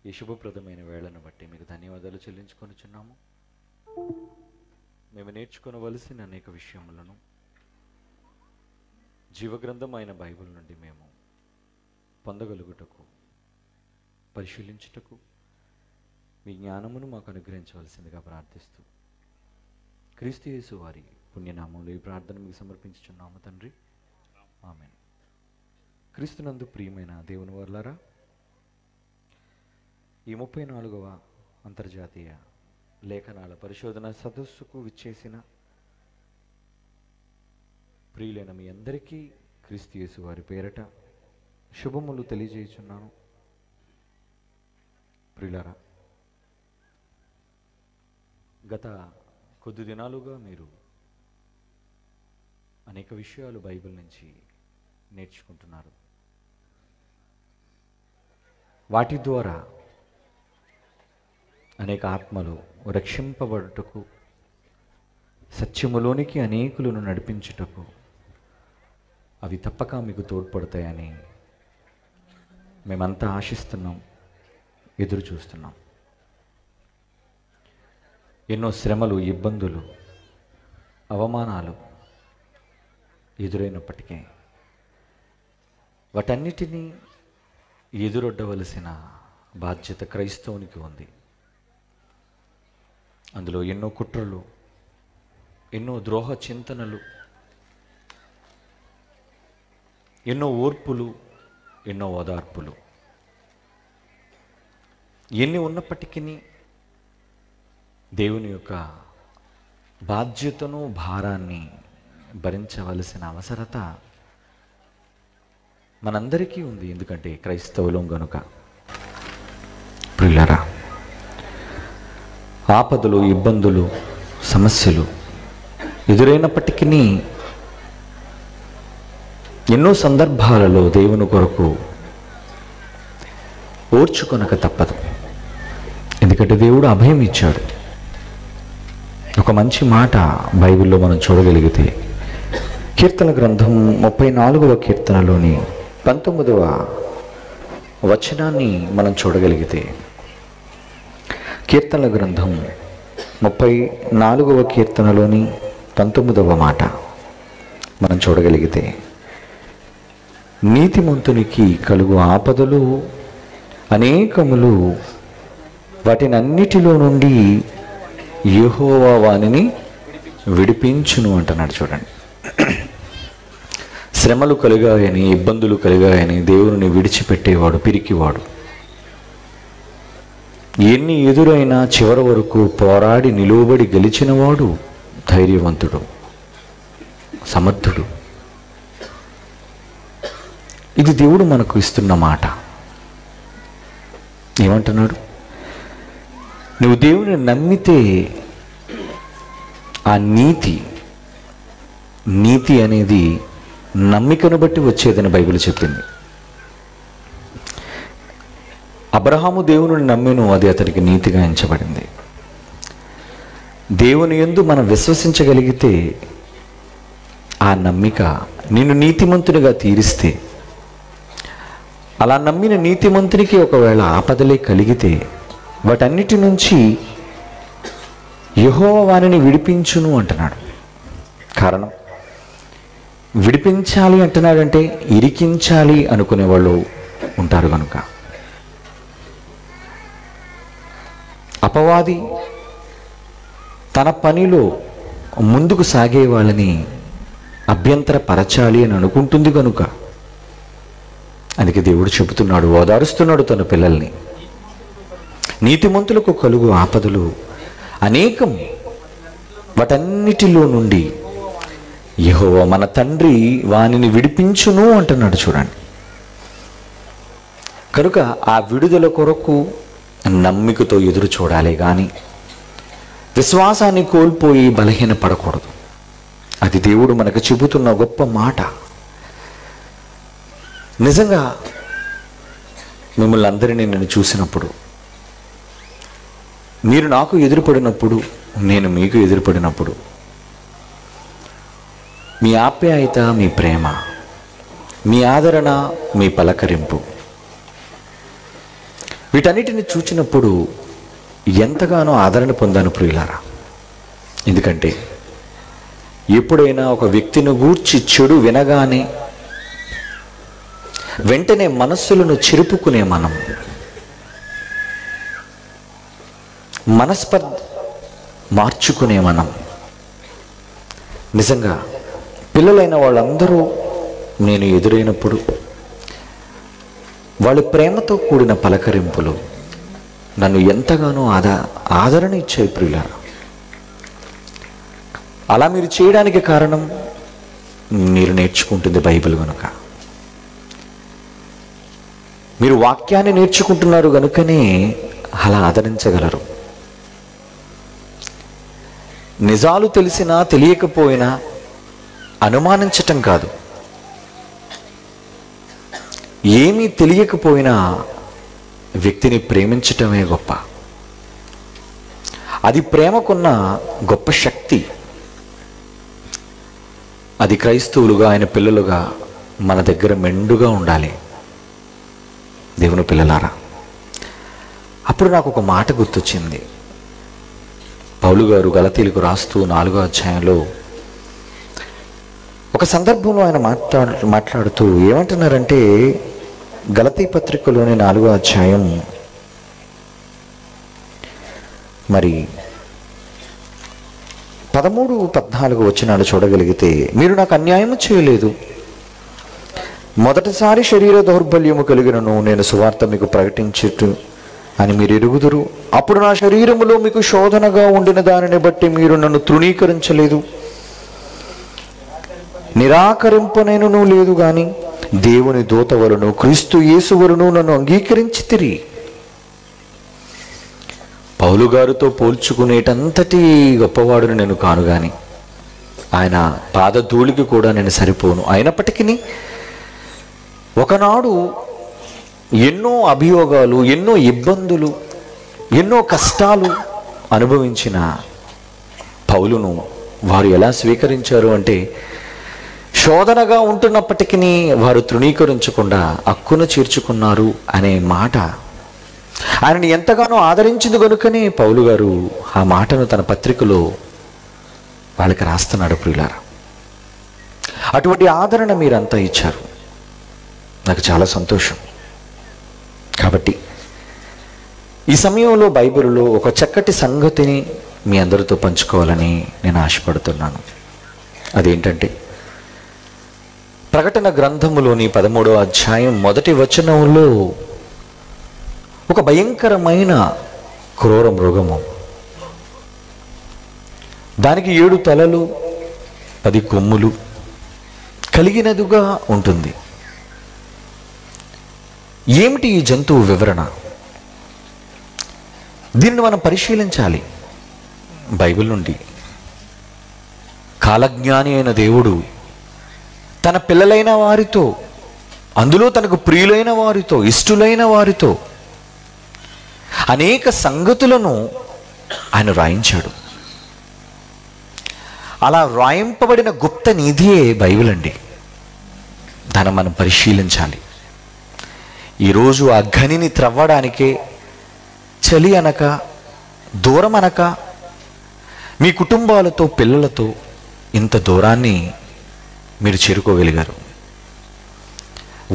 ఈ శుభప్రదమైన వేళను బట్టి మీకు ధన్యవాదాలు చెల్లించుకొనుచున్నాము. మేము నేర్చుకొనవలసిన అనేక విషయములను జీవగ్రంథం అయిన బైబిల్ నుండి మేము పొందగలుగుటకు, పరిశీలించుటకు మీ జ్ఞానమును మాకు అనుగ్రహించవలసిందిగా ప్రార్థిస్తూ క్రీస్తు యేసు వారి పుణ్యనామంలో ఈ ప్రార్థన మీకు సమర్పించుచున్నాము తండ్రి, ఆమేన్. క్రీస్తునందు ప్రియమైన దేవుని వర్లారా, ఈ 34వ అంతర్జాతీయ లేఖనాల పరిశోధన సదస్సుకు విచ్చేసిన ప్రియులైన మీ అందరికీ క్రీస్తు యేసు వారి పేరట శుభములు తెలియజేయుచున్నాను. ప్రియులారా, గత కొద్ది దినాలుగా మీరు అనేక విషయాలు బైబిల్ నుంచి నేర్చుకుంటున్నారు. వాటి ద్వారా అనేక ఆత్మలు రక్షింపబడుటకు, సత్యములోనికి అనేకులను నడిపించుటకు అవి తప్పక మీకు తోడ్పడతాయని మేమంతా ఆశిస్తున్నాం, ఎదురు చూస్తున్నాం. ఎన్నో శ్రమలు, ఇబ్బందులు, అవమానాలు ఎదురైనప్పటికీ వాటన్నిటినీ ఎదురొడ్డవలసిన బాధ్యత క్రైస్తవునికి ఉంది. అందులో ఎన్నో కుట్రలు, ఎన్నో ద్రోహ చింతనలు, ఎన్నో ఓర్పులు, ఎన్నో ఓదార్పులు ఎన్ని ఉన్నప్పటికీ దేవుని యొక్క బాధ్యతను, భారాన్ని భరించవలసిన అవసరత మనందరికీ ఉంది. ఎందుకంటే క్రైస్తవులం గనుక. ప్రియులారా, ఆపదలు, ఇబ్బందులు, సమస్యలు ఎదురైనప్పటికీ ఎన్నో సందర్భాలలో దేవుని కొరకు ఓర్చుకొనక తప్పదు. ఎందుకంటే దేవుడు అభయం ఇచ్చాడు. ఒక మంచి మాట బైబిల్లో మనం చూడగలిగితే, కీర్తన గ్రంథం 34వ కీర్తనలోని 19వ వచనాన్ని మనం చూడగలిగితే, కీర్తనల గ్రంథం 34వ కీర్తనలోని 19వ మాట మనం చూడగలిగితే, నీతిమంతునికి కలుగు ఆపదలు అనేకములు, వాటినన్నిటిలో నుండి యెహోవా వానిని విడిపించును అంటున్నాడు. చూడండి, శ్రమలు కలిగాయని, ఇబ్బందులు కలిగాయని దేవుని విడిచిపెట్టేవాడు పిరికివాడు. ఎన్ని ఎదురైనా చివరి వరకు పోరాడి నిలువబడి గెలిచినవాడు ధైర్యవంతుడు, సమర్థుడు. ఇది దేవుడు మనకు ఇస్తున్న మాట. ఏమంటున్నాడు? నువ్వు దేవుని నమ్మితే ఆ నీతి అనేది నమ్మికను బట్టి వచ్చేదని బైబిల్ చెప్పింది. అబ్రహాము దేవుని నమ్మెను, అది అతనికి నీతిగా ఎంచబడింది. దేవుని యందు మనం విశ్వసించగలిగితే ఆ నమ్మిక నిన్ను నీతిమంతునిగా తీరిస్తే, అలా నమ్మిన నీతిమంతునికి ఒకవేళ ఆపదలే కలిగితే వాటన్నిటి నుంచి యెహోవా వానిని విడిపించును అంటున్నాడు. కారణం, విడిపించాలి అంటున్నాడంటే ఇరికించాలి అనుకునే వాళ్ళు ఉంటారు కనుక. అపవాది తన పనిలో ముందుకు సాగే వాళ్ళని అభ్యంతరపరచాలి అని అనుకుంటుంది కనుక, అందుకే దేవుడు చెబుతున్నాడు, ఓదారుస్తున్నాడు తన పిల్లల్ని. నీతిమంతులకు కలుగు ఆపదలు అనేకం, వాటన్నిటిలో నుండి యెహోవా మన తండ్రి వానిని విడిపించును అంటున్నాడు. చూడండి, కనుక ఆ విడుదల కొరకు నమ్మికతో ఎదురు చూడాలి కానీ విశ్వాసాన్ని కోల్పోయి బలహీన పడకూడదు. అది దేవుడు మనకు చెబుతున్న గొప్ప మాట. నిజంగా మిమ్మల్ని అందరినీ నేను చూసినప్పుడు, మీరు నాకు ఎదురుపడినప్పుడు, నేను మీకు ఎదురుపడినప్పుడు, మీ ఆప్యాయత, మీ ప్రేమ, మీ ఆదరణ, మీ పలకరింపు వీటన్నిటిని చూచినప్పుడు ఎంతగానో ఆదరణ పొందాను ప్రియులారా. ఎందుకంటే ఎప్పుడైనా ఒక వ్యక్తిని గూర్చి చెడు వినగానే వెంటనే మనస్సులను చెరుపుకునే మనం, మనస్పర్ధ మార్చుకునే మనం, నిజంగా పిల్లలైన వాళ్ళందరూ నేను ఎదురైనప్పుడు వాళ్ళ ప్రేమతో కూడిన పలకరింపులు నన్ను ఎంతగానో ఆదరణ ఇచ్చాయి ప్రియులారా. అలా మీరు చేయడానికి కారణం మీరు నేర్చుకుంటుంది బైబిల్ కనుక, మీరు వాక్యాన్ని నేర్చుకుంటున్నారు కనుకనే అలా ఆదరించగలరు. నిజాలు తెలిసినా తెలియకపోయినా అనుమానించటం కాదు, ఏమీ తెలియకపోయినా వ్యక్తిని ప్రేమించటమే గొప్ప. అది ప్రేమకున్న గొప్ప శక్తి. అది క్రైస్తవులుగా, ఆయన పిల్లలుగా మన దగ్గర మెండుగా ఉండాలి దేవుని పిల్లలారా. అప్పుడు నాకు ఒక మాట గుర్తొచ్చింది. పౌలు గారు గలతీలకు రాస్తూ 4వ అధ్యాయంలో ఒక సందర్భంలో ఆయన మాట్లాడుతూ ఏమంటున్నారంటే, గలతీ పత్రికలోని 4వ అధ్యాయం మరి 13, 14 వచనాలు చూడగలిగితే, మీరు నాకు అన్యాయం చేయలేదు, మొదటిసారి శరీర దౌర్బల్యము కలిగినను నేను సువార్త మీకు ప్రకటించుట అని మీరు ఎరుగుదురు. అప్పుడు నా శరీరములో మీకు శోధనగా ఉండిన దానిని బట్టి మీరు నన్ను తృణీకరించలేదు, నిరాకరింపనేను లేదు గాని దేవుని దూత వలన క్రీస్తు యేసు వలన నన్ను అంగీకరించితిరి. పౌలు గారితో పోల్చుకునేటంతటి గొప్పవాడును నేను కాను గాని ఆయన పాదధూళికి కూడా నేను సరిపోను. అయినప్పటికీ ఒకనాడు ఎన్నో అభియోగాలు, ఎన్నో ఇబ్బందులు, ఎన్నో కష్టాలు అనుభవించిన పౌలును వారు ఎలా స్వీకరించారు అంటే, శోధనగా ఉంటున్నప్పటికీ వారు తృణీకరించకుండా హక్కును చేర్చుకున్నారు అనే మాట ఆయనని ఎంతగానో ఆదరించింది కనుకనే పౌలు గారు ఆ మాటను తన పత్రికలో వాళ్ళకి రాస్తున్నాడు ప్రియులారా. అటువంటి ఆదరణ మీరంతా ఇచ్చారు, నాకు చాలా సంతోషం. కాబట్టి ఈ సమయంలో బైబిల్లో ఒక చక్కటి సంగతిని మీ అందరితో పంచుకోవాలని నేను ఆశపడుతున్నాను. అదేంటంటే, ప్రకటన గ్రంథములోని 13వ అధ్యాయం 1వ వచనంలో ఒక భయంకరమైన క్రూర మృగము, దానికి 7 తలలు 10 కొమ్ములు కలిగినదిగా ఉంటుంది. ఏమిటి ఈ జంతువు వివరణ? దీన్ని మనం పరిశీలించాలి బైబిల్ నుండి. కాలజ్ఞాని అయిన దేవుడు తన పిల్లలైన వారితో, అందులో తనకు ప్రియులైన వారితో, ఇష్టులైన వారితో అనేక సంగతులను ఆయన రాయించాడు. అలా రాయింపబడిన గుప్త నిధియే బైబిల్ అండి. దాన్ని మనం పరిశీలించాలి. ఈరోజు ఆ గనిని త్రవ్వడానికే చలి అనక, దూరం అనక, మీ కుటుంబాలతో, పిల్లలతో ఇంత దూరాన్ని మీరు చేరుకోగలిగారు.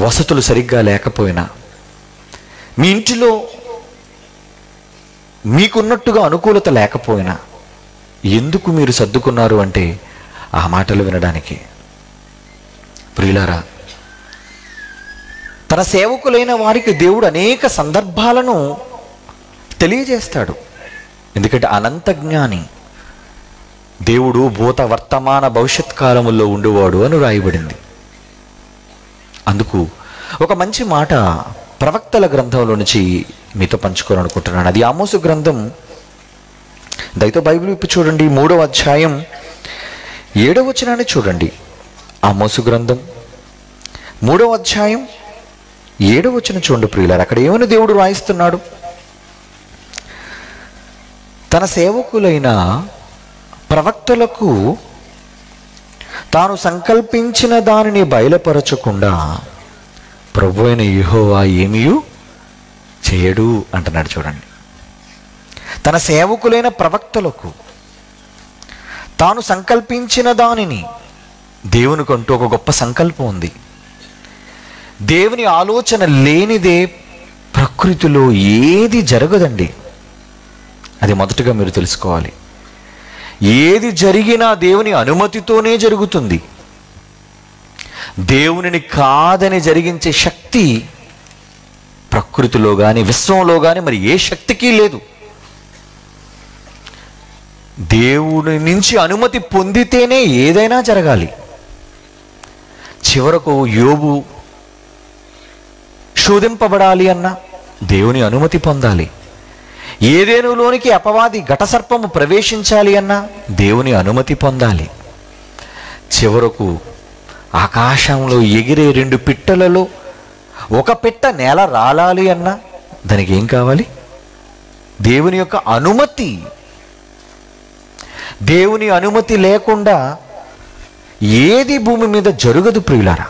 వసతులు సరిగ్గా లేకపోయినా, మీ ఇంటిలో మీకున్నట్టుగా అనుకూలత లేకపోయినా ఎందుకు మీరు సర్దుకున్నారు అంటే ఆ మాటలు వినడానికి. ప్రియులారా, తన సేవకులైన వారికి దేవుడు అనేక సందర్భాలను తెలియజేస్తాడు. ఎందుకంటే అనంత జ్ఞాని దేవుడు, భూత వర్తమాన భవిష్యత్ కాలముల్లో ఉండేవాడు అని రాయబడింది. అందుకు ఒక మంచి మాట ప్రవక్తల గ్రంథంలో నుంచి మీతో పంచుకోవాలనుకుంటున్నాను. అది ఆమోసు గ్రంథం. దయతో బైబిల్ విప్పి చూడండి, 3వ అధ్యాయం 7వ వచనాన్ని చూడండి. ఆమోసు గ్రంథం 3వ అధ్యాయం 7వ వచనం చూడండి ప్రియులారా. అక్కడ ఏమని దేవుడు రాయిస్తున్నాడు? తన సేవకులైన ప్రవక్తలకు తాను సంకల్పించిన దానిని బయలుపరచకుండా ప్రభువైన యెహోవా ఏమీ చేయడు అంటున్నాడు చూడండి. తన సేవకులైన ప్రవక్తలకు తాను సంకల్పించిన దానిని, దేవునికంటూ ఒక గొప్ప సంకల్పం ఉంది. దేవుని ఆలోచన లేనిదే ప్రకృతిలో ఏది జరగదండి. అది మొదటగా మీరు తెలుసుకోవాలి. ఏది జరిగినా దేవుని అనుమతితోనే జరుగుతుంది. దేవునిని కాదని జరిగించే శక్తి ప్రకృతిలో కానీ విశ్వంలో కానీ మరి ఏ శక్తికి లేదు. దేవుని నుంచి అనుమతి పొందితేనే ఏదైనా జరగాలి. చివరకు యోబు శోధింపబడాలి అన్నా దేవుని అనుమతి పొందాలి. ఏదేనులోనికి అపవాది ఘటసర్పము ప్రవేశించాలి అన్నా దేవుని అనుమతి పొందాలి. చివరకు ఆకాశంలో ఎగిరే 2 పిట్టలలో ఒక పిట్ట నేల రాలాలి అన్నా దానికి ఏం కావాలి? దేవుని యొక్క అనుమతి. దేవుని అనుమతి లేకుండా ఏది భూమి మీద జరగదు ప్రియులారా.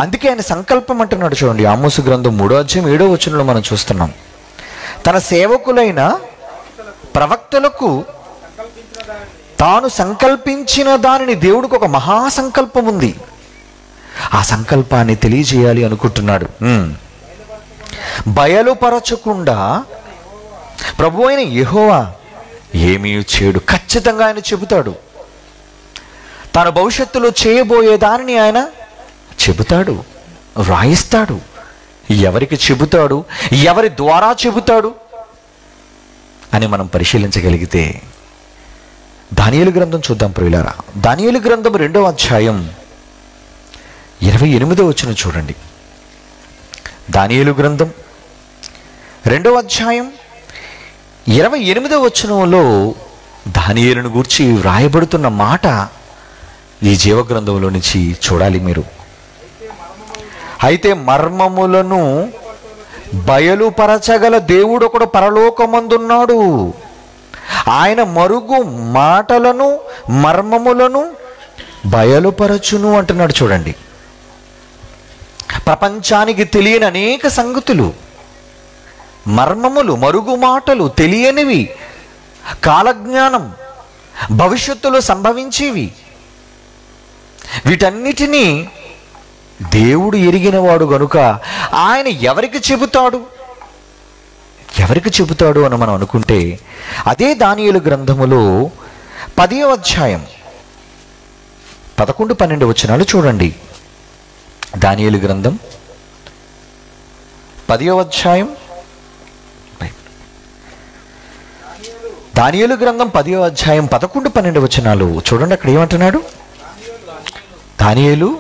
అందుకే ఆయన సంకల్పం అంటున్నాడు చూడండి. ఆమోసు గ్రంథం 3వ అధ్యాయం 7వ వచనంలో మనం చూస్తున్నాం. తన సేవకులైన ప్రవక్తలకు తాను సంకల్పించిన దానిని, దేవుడికి ఒక మహాసంకల్పం ఉంది. ఆ సంకల్పాన్ని తెలియజేయాలి అనుకుంటున్నాడు. బయలుపరచకుండా ప్రభు అయిన యెహోవా ఏమీ చేయడు. ఖచ్చితంగా ఆయన చెబుతాడు. తన భవిష్యత్తులో చేయబోయే దానిని ఆయన చెబుతాడు, వ్రాయిస్తాడు. ఎవరికి చెబుతాడు, ఎవరి ద్వారా చెబుతాడు అని మనం పరిశీలించగలిగితే దానియేలు గ్రంథం చూద్దాం ప్రియులారా. దానియేలు గ్రంథం 2వ అధ్యాయం 28వ వచనం చూడండి. దానియేలు గ్రంథం 2వ అధ్యాయం 28వ వచనంలో దానియేలును గూర్చి వ్రాయబడుతున్న మాట ఈ జీవగ్రంథంలో నుంచి చూడాలి మీరు. అయితే మర్మములను బయలుపరచగల దేవుడు ఒకడు పరలోకమందున్నాడు. ఆయన మరుగు మాటలను మర్మములను బయలుపరచును అంటున్నాడు చూడండి. ప్రపంచానికి తెలియని అనేక సంగతులు, మర్మములు, మరుగు మాటలు, తెలియనివి, కాలజ్ఞానం, భవిష్యత్తులో సంభవించేవి, వీటన్నిటినీ దేవుడు ఎరిగినవాడు గనుక ఆయన ఎవరికి చెబుతాడు అని మనం అనుకుంటే అదే దానియేలు గ్రంథములో 10వ అధ్యాయం 11-12 వచనాలు చూడండి. దానియేలు గ్రంథం 10వ అధ్యాయం, దానియేలు గ్రంథం 10వ అధ్యాయం 11-12 వచనాలు చూడండి. అక్కడ ఏమంటున్నాడు? దానియేలు,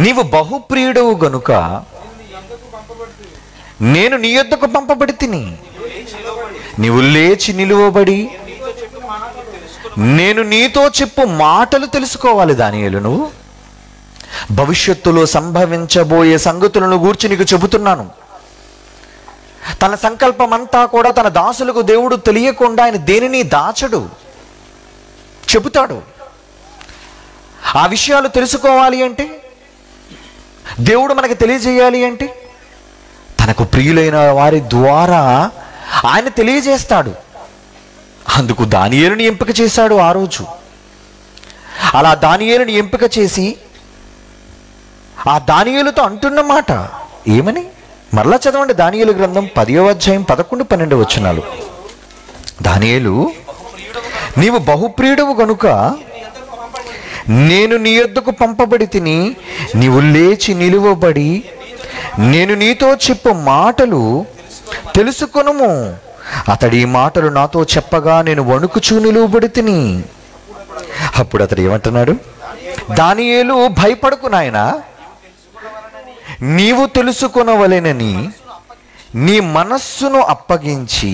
నీవు బహుప్రియుడవు గనుక నేను నీ యొద్దకు పంపబడి తిని, నీవు లేచి నిలువబడి నేను నీతో చెప్పు మాటలు తెలుసుకోవాలి. దానియేలు, నువ్వు భవిష్యత్తులో సంభవించబోయే సంగతులను గూర్చి నీకు చెబుతున్నాను. తన సంకల్పం అంతా కూడా తన దాసులకు దేవుడు తెలియకుండా ఆయన దేనిని దాచడు, చెబుతాడు. ఆ విషయాలు తెలుసుకోవాలి అంటే, దేవుడు మనకు తెలియజేయాలి అంటే తనకు ప్రియులైన వారి ద్వారా ఆయన తెలియజేస్తాడు. అందుకు దానియేలుని ఎంపిక చేశాడు ఆ రోజు. అలా దానియేలుని ఎంపిక చేసి ఆ దానియేలుతో అంటున్న మాట ఏమని మరలా చదవండి. దానియేలు గ్రంథం 10వ అధ్యాయం 11-12 వచనాలు. దానియేలు, నీవు బహుప్రియుడవు గనుక నేను నీ యొద్దకు పంపబడి తిని, నీవు లేచి నిలువబడి నేను నీతో చెప్పు మాటలు తెలుసుకొనుము. అతడి ఈ మాటలు నాతో చెప్పగా నేను వణుకుచూ నిలువబడి తిని. అప్పుడు అతడు ఏమంటున్నాడు? దానియేలు, భయపడకు నాయనా, నీవు తెలుసుకొనవలెనని నీ మనస్సును అప్పగించి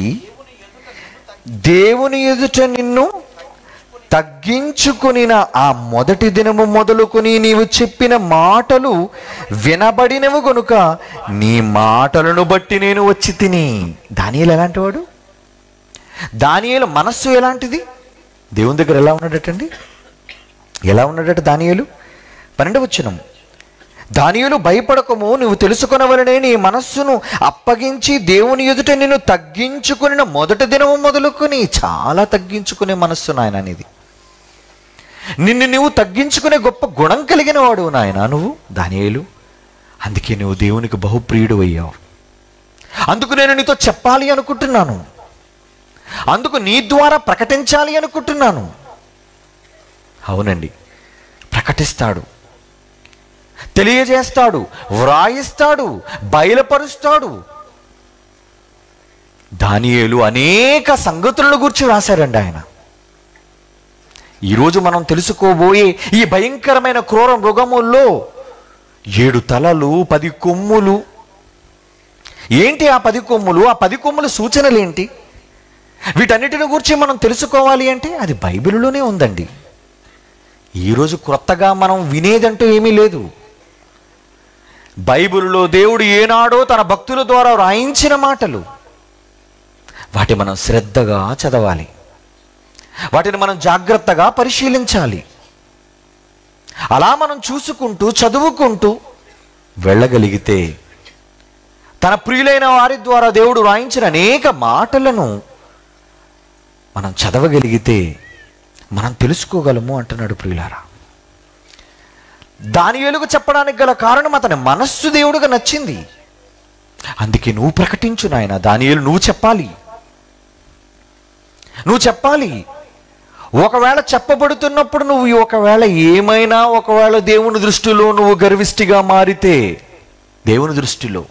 దేవుని ఎదుట నిన్ను తగ్గించుకునిన ఆ మొదటి దినము మొదలుకొని నీవు చెప్పిన మాటలు వినబడినవు గనుక నీ మాటలను బట్టి నేను వచ్చి తిని. దానియేలు ఎలాంటి వాడు? దానియేలు మనస్సు ఎలాంటిది? దేవుని దగ్గర ఎలా ఉన్నాడటండి? ఎలా ఉన్నాడట దానియేలు? 12వ వచనం, దానియేలు భయపడకము, నువ్వు తెలుసుకొనవలనే నీ మనస్సును అప్పగించి దేవుని ఎదుట నిన్ను తగ్గించుకుని మొదటి దినము మొదలుకొని, చాలా తగ్గించుకునే మనస్సు నాయన నీది. నిన్ను నువ్వు తగ్గించుకునే గొప్ప గుణం కలిగిన వాడు నాయన నువ్వు దానియేలు. అందుకే నువ్వు దేవునికి బహుప్రియుడు అయ్యావు. అందుకు నేను నీతో చెప్పాలి అనుకుంటున్నాను, అందుకు నీ ద్వారా ప్రకటించాలి అనుకుంటున్నాను. అవునండి, ప్రకటిస్తాడు, తెలియజేస్తాడు, వ్రాయిస్తాడు, బయలుపరుస్తాడు. దానియేలు అనేక సంగతులను గురించి రాశారండి ఆయన. ఈరోజు మనం తెలుసుకోబోయే ఈ భయంకరమైన క్రూర మృగముల్లో 7 తలలు 10 కొమ్ములు. ఏంటి ఆ 10 కొమ్ములు? ఆ 10 కొమ్ముల సూచనలు ఏంటి? వీటన్నిటిని గురించి మనం తెలుసుకోవాలి అంటే అది బైబిల్లోనే ఉందండి. ఈరోజు క్రొత్తగా మనం వినేదంటూ ఏమీ లేదు. బైబిల్లో దేవుడు ఏనాడో తన భక్తుల ద్వారా రాయించిన మాటలు. వాటిని మనం శ్రద్ధగా చదవాలి, వాటిని మనం జాగ్రత్తగా పరిశీలించాలి. అలా మనం చూసుకుంటూ చదువుకుంటూ వెళ్ళగలిగితే తన ప్రియులైన వారి ద్వారా దేవుడు రాయించిన అనేక మాటలను మనం చదవగలిగితే మనం తెలుసుకోగలము అంటున్నాడు ప్రియులారా. దానియేలుకు చెప్పడానికి గల కారణం అతని మనస్సు దేవుడుగా నచ్చింది. అందుకే నువ్వు ప్రకటించు నాయన దానియేలు, నువ్వు చెప్పాలి, నువ్వు చెప్పాలి. ఒకవేళ చెప్పబడుతున్నప్పుడు నువ్వు ఒకవేళ దేవుని దృష్టిలో నువ్వు గర్విష్టిగా మారితే, దేవుని దృష్టిలో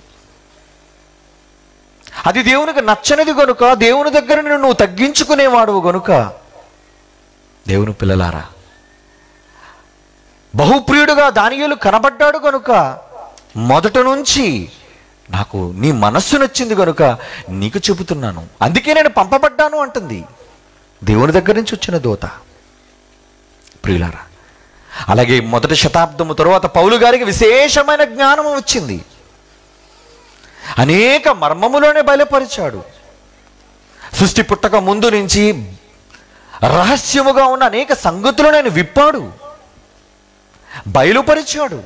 అది దేవునికి నచ్చనిది గనుక, దేవుని దగ్గర నువ్వు తగ్గించుకునేవాడు గనుక, దేవుని పిల్లలారా, బహుప్రియుడుగా దానియేలు కనబడ్డాడు గనుక, మొదట నుంచి నాకు నీ మనస్సు నచ్చింది గనుక నీకు చెబుతున్నాను, అందుకే నేను పంపబడ్డాను అంటుంది దేవుని దగ్గర నుంచి వచ్చిన దూత. ప్రియులారా, అలాగే మొదటి శతాబ్దము తరువాత పౌలు గారికి విశేషమైన జ్ఞానం వచ్చింది. అనేక మర్మములోనే బయలుపరిచాడు. సృష్టి పుట్టక ముందు నుంచి రహస్యముగా ఉన్న అనేక సంగతులను ఆయన విప్పాడు, బయలుపరిచాడు.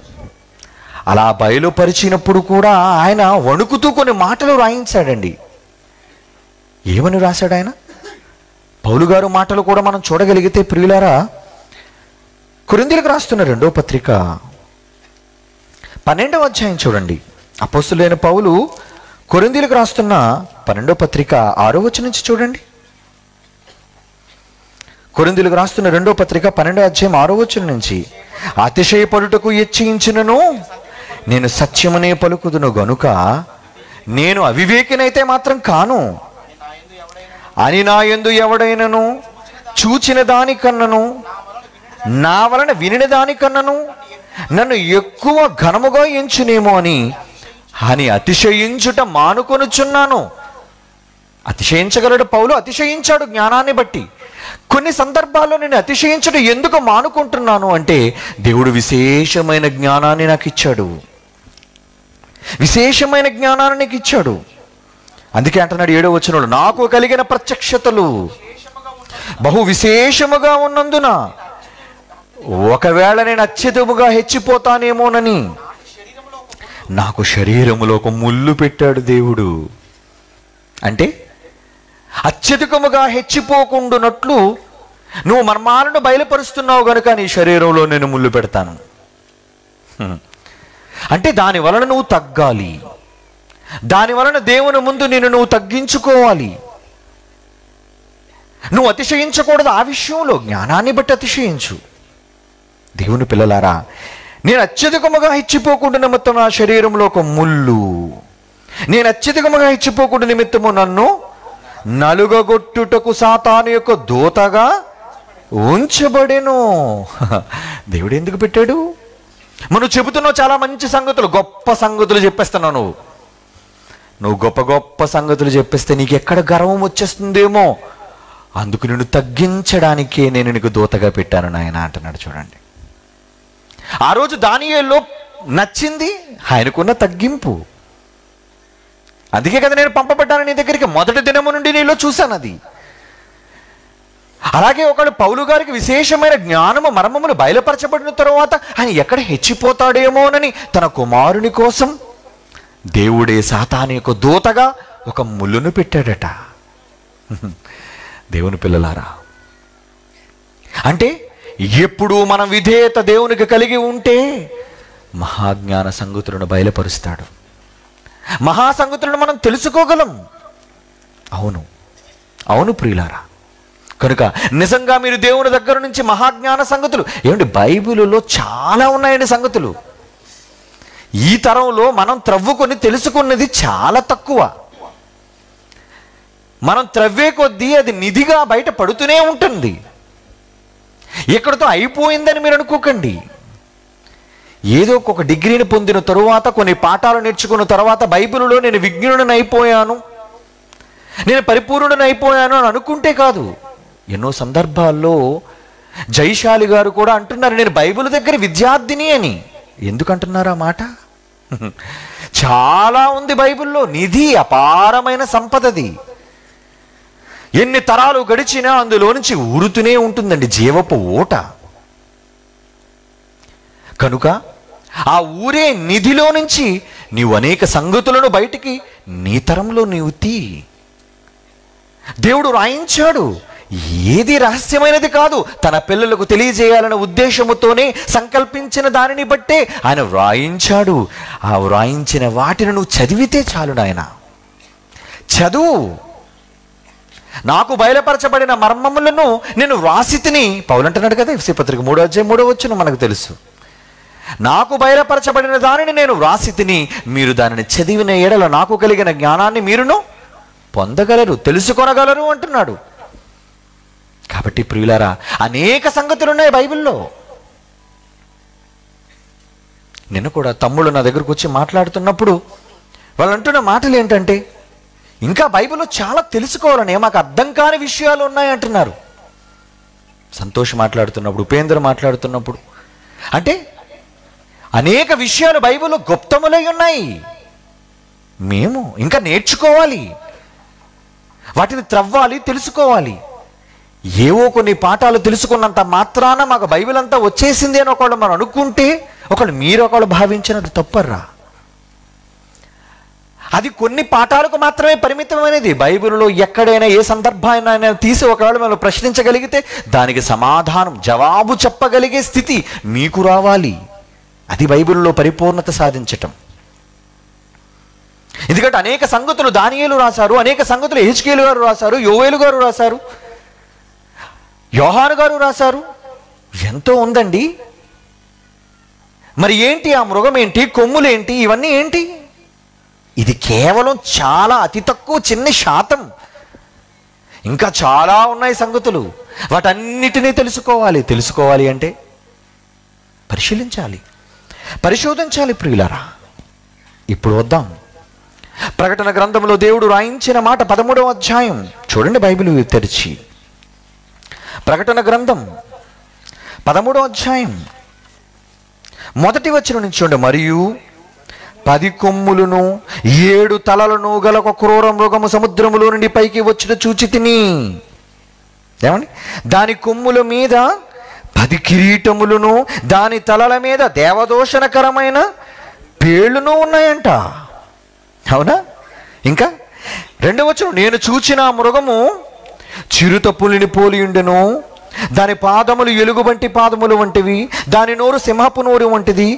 అలా బయలుపరిచినప్పుడు కూడా ఆయన వణుకుతూ కొన్ని మాటలు రాయించాడండి. ఏమని రాశాడు ఆయన? పౌలు గారు మాటలు కూడా మనం చూడగలిగితే ప్రియులారా, కొరింథీయులకు రాస్తున్న 2వ పత్రిక 12వ అధ్యాయం చూడండి. అపోస్తలుడైన పౌలు కొరింథీయులకు రాస్తున్న 12వ పత్రిక 6వ వచనం నుంచి చూడండి. కొరింథీయులకు రాస్తున్న 2వ పత్రిక 12వ అధ్యాయం 6వ వచనం నుంచి, అతిశయపడుటకు ఇచ్ఛయించినను నేను సత్యమునే పలుకుదును గనుక నేను అవివేకినైతే మాత్రం కాను అని నా యందు ఎవడైనను చూచిన దానికన్నను నా వలన వినిన దానికన్నను నన్ను ఎక్కువ ఘనముగా ఎంచునేమో అని అతిశయించుట మానుకొనుచున్నాను. అతిశయించగలడు పౌలు, అతిశయించాడు జ్ఞానాన్ని బట్టి. కొన్ని సందర్భాల్లో నేను అతిశయించడం ఎందుకు మానుకుంటున్నాను అంటే, దేవుడు విశేషమైన జ్ఞానాన్ని నాకు ఇచ్చాడు, విశేషమైన జ్ఞానాన్ని నీకు ఇచ్చాడు. అందుకే అంటున్నాడు 7వ వచనంలో, నాకు కలిగిన ప్రత్యక్షతలు బహు విశేషముగా ఉన్నందున ఒకవేళ నేను అత్యధికముగా హెచ్చిపోతానేమోనని నాకు శరీరములో ఒక ముళ్ళు పెట్టాడు దేవుడు. అంటే అత్యధికముగా హెచ్చిపోకుండానట్లు నువ్వు మర్మాలను బయలుపరుస్తున్నావు గనుక నీ శరీరంలో నేను ముళ్ళు పెడతాను. అంటే దాని వలన నువ్వు తగ్గాలి, దాని వలన దేవుని ముందు నువ్వు తగ్గించుకోవాలి. నువ్వు అతిశయించకూడదు. ఆ విషయంలో జ్ఞానాన్ని బట్టి అతిశయించు. దేవుని పిల్లలారా, నేను అత్యధికముగా హెచ్చిపోకుండా నిమిత్తం నా శరీరంలో ఒక ముళ్ళు, నేను అత్యధికముగా హెచ్చిపోకుండా నిమిత్తము నన్ను నలుగగొట్టుటకు సాతాను యొక్క దూతగా ఉంచబడెను. దేవుడు ఎందుకు పెట్టాడు? మనం చెబుతున్నావు చాలా మంచి సంగతులు, గొప్ప సంగతులు చెప్పేస్తున్నావు. నువ్వు గొప్ప గొప్ప సంగతులు చెప్పేస్తే నీకు ఎక్కడ గర్వం వచ్చేస్తుందేమో, అందుకు నిన్ను తగ్గించడానికే నేను నీకు దూతగా పెట్టాను నాయన అంటున్నాడు. చూడండి, ఆ రోజు దానియేలులో నచ్చింది ఆయనకున్న తగ్గింపు. అందుకే కదా నేను పంపబడ్డాను నీ దగ్గరికి, మొదటి దినము నుండి నీలో చూశాను అది. అలాగే ఒకడు పౌలు గారికి విశేషమైన జ్ఞానము మర్మములు బయలుపరచబడిన తరువాత ఆయన ఎక్కడ హెచ్చిపోతాడేమోనని తన కుమారుని కోసం దేవుడే సాతాను యొక్క దూతగా ఒక ముళ్ళును పెట్టాడట. దేవుని పిల్లలారా, అంటే ఎప్పుడు మనం విధేయత దేవునికి కలిగి ఉంటే మహాజ్ఞాన సంగతులను బయలుపరుస్తాడు. మహాసంగతులను మనం తెలుసుకోగలం. అవును అవును ప్రియులారా, కనుక నిజంగా మీరు దేవుని దగ్గర నుంచి మహాజ్ఞాన సంగతులు ఏమండి, బైబిలులో చాలా ఉన్నాయండి సంగతులు. ఈ తరంలో మనం త్రవ్వుకొని తెలుసుకున్నది చాలా తక్కువ. మనం త్రవ్వే కొద్దీ అది నిధిగా బయట పడుతూనే ఉంటుంది. ఇక్కడతో అయిపోయిందని మీరు అనుకోకండి. ఏదో ఒక డిగ్రీని పొందిన తరువాత, కొన్ని పాఠాలు నేర్చుకున్న తర్వాత బైబిలులో నేను విజ్ఞుడిని అయిపోయాను, నేను పరిపూర్ణుడిని అయిపోయాను అని అనుకుంటే కాదు. ఎన్నో సందర్భాల్లో జైశాలి గారు కూడా అంటున్నారు, నేను బైబిల్ దగ్గర విద్యార్థిని అని. ఎందుకు అంటున్నారు ఆ మాట? చాలా ఉంది బైబిల్లో, నిధి, అపారమైన సంపదది. ఎన్ని తరాలు గడిచినా అందులో నుంచి ఊరుతూనే ఉంటుందండి జీవపు ఊట. కనుక ఆ ఊరే నిధిలో నుంచి నీవు అనేక సంగతులను బయటికి నీ తరంలో నీవు తీ. దేవుడు రాయించాడు, ఏది రహస్యమైనది కాదు. తన పిల్లలకు తెలియజేయాలనే ఉద్దేశముతోనే సంకల్పించిన దానిని బట్టే ఆయన వ్రాయించాడు. ఆ వ్రాయించిన వాటిని నువ్వు చదివితే చాలు. నాయన చదువు. నాకు బయలుపరచబడిన మర్మములను నేను వ్రాసితిని పౌలు అంటున్నాడు కదా, ఎఫెసీ పత్రిక 3:3 మనకు తెలుసు. నాకు బయలుపరచబడిన దానిని నేను వ్రాసితిని, మీరు దానిని చదివిన ఎడల నాకు కలిగిన జ్ఞానాన్ని మీరును పొందగలరు, తెలుసుకొనగలరు అంటున్నాడు. కాబట్టి ప్రియులారా, అనేక సంగతులు ఉన్నాయి బైబిల్లో. నిన్న కూడా తమ్ముళ్ళు నా దగ్గరకు వచ్చి మాట్లాడుతున్నప్పుడు వాళ్ళు అంటున్న మాటలు ఏంటంటే, ఇంకా బైబిల్లో చాలా తెలుసుకోవాలని, మాకు అర్థం కాని విషయాలు ఉన్నాయి అంటున్నారు. సంతోష్ మాట్లాడుతున్నప్పుడు, ఉపేంద్ర మాట్లాడుతున్నప్పుడు, అంటే అనేక విషయాలు బైబిల్లో గుప్తములై ఉన్నాయి, మేము ఇంకా నేర్చుకోవాలి, వాటిని త్రవ్వాలి, తెలుసుకోవాలి. ఏవో కొన్ని పాఠాలు తెలుసుకున్నంత మాత్రాన మాకు బైబిల్ అంతా వచ్చేసింది అని ఒకళ్ళు మనం అనుకుంటే, ఒకళ్ళు మీరు ఒకళ్ళు భావించినది తప్పర్రా. అది కొన్ని పాఠాలకు మాత్రమే పరిమితమైనది. బైబిల్లో ఎక్కడైనా ఏ సందర్భాన్ని తీసి ఒకవేళ మనం ప్రశ్నించగలిగితే దానికి సమాధానం, జవాబు చెప్పగలిగే స్థితి మీకు రావాలి. అది బైబిల్లో పరిపూర్ణత సాధించటం. ఎందుకంటే అనేక సంగతులు దానియేలు రాశారు, అనేక సంగతులు హెజ్కేలు గారు రాశారు, యోవేలు గారు రాశారు, యోహాను గారు రాశారు. ఎంతో ఉందండి. మరి ఏంటి ఆ మృగం ఏంటి, కొమ్ములేంటి, ఇవన్నీ ఏంటి? ఇది కేవలం చాలా అతి తక్కువ చిన్న శాతం. ఇంకా చాలా ఉన్నాయి సంగతులు. వాటన్నిటినీ తెలుసుకోవాలి అంటే పరిశీలించాలి, పరిశోధించాలి ప్రియులారా. ఇప్పుడు వద్దాం ప్రకటన గ్రంథంలో దేవుడు రాయించిన మాట 13వ అధ్యాయం చూడండి. బైబిల్ తెరిచి ప్రకటన గ్రంథం 13వ అధ్యాయం 1వ వచనం నుంచి చూడండి. మరియు 10 కొమ్ములను 7 తలలను గల ఒక క్రూర మృగము సముద్రములో నుండి పైకి వచ్చుట చూచి తిని. ఏమండి? దాని కొమ్ముల మీద 10 కిరీటములను, దాని తలల మీద దేవదోషణకరమైన పేళ్లును ఉన్నాయంట. అవునా? ఇంకా 2వ వచనం, నేను చూచిన మృగము చిరుత పులిని పోలియుండెను, దాని పాదములు ఎలుగుబంటి పాదములు వంటివి, దాని నోరు సింహపు నోరు వంటిది.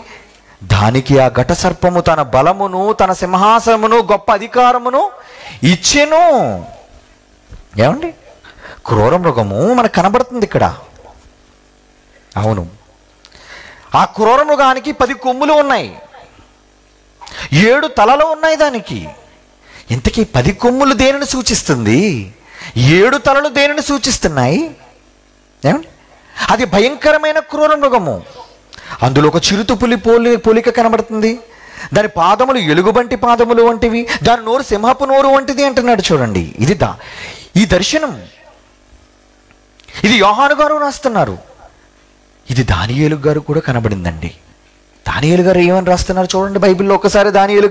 దానికి ఆ ఘట సర్పము తన బలమును, తన సింహాసనమును, గొప్ప అధికారమును ఇచ్చెను. ఏమండి? క్రూర మృగము మనకు కనబడుతుంది ఇక్కడ. అవును, ఆ క్రూర మృగానికి 10 కొమ్ములు ఉన్నాయి, 7 తలలు ఉన్నాయి దానికి. ఇంతకీ 10 కొమ్ములు దేనిని సూచిస్తుంది, 7 తలలు దేనిని సూచిస్తున్నాయి? ఏమండి? అది భయంకరమైన క్రూర మృగము. అందులో ఒక చిరుత పులి పోలిక కనబడుతుంది. దాని పాదములు ఎలుగుబంటి పాదములు వంటివి, దాని నోరు సింహపు నోరు వంటిది అంటున్నాడు. చూడండి, ఇది ఈ దర్శనం. ఇది యోహాను గారు రాస్తున్నారు. ఇది దానియేలు గారు కూడా కనబడిందండి. దానియేలు గారు ఏమని రాస్తున్నారు చూడండి బైబిల్లో ఒకసారి. దానియేలు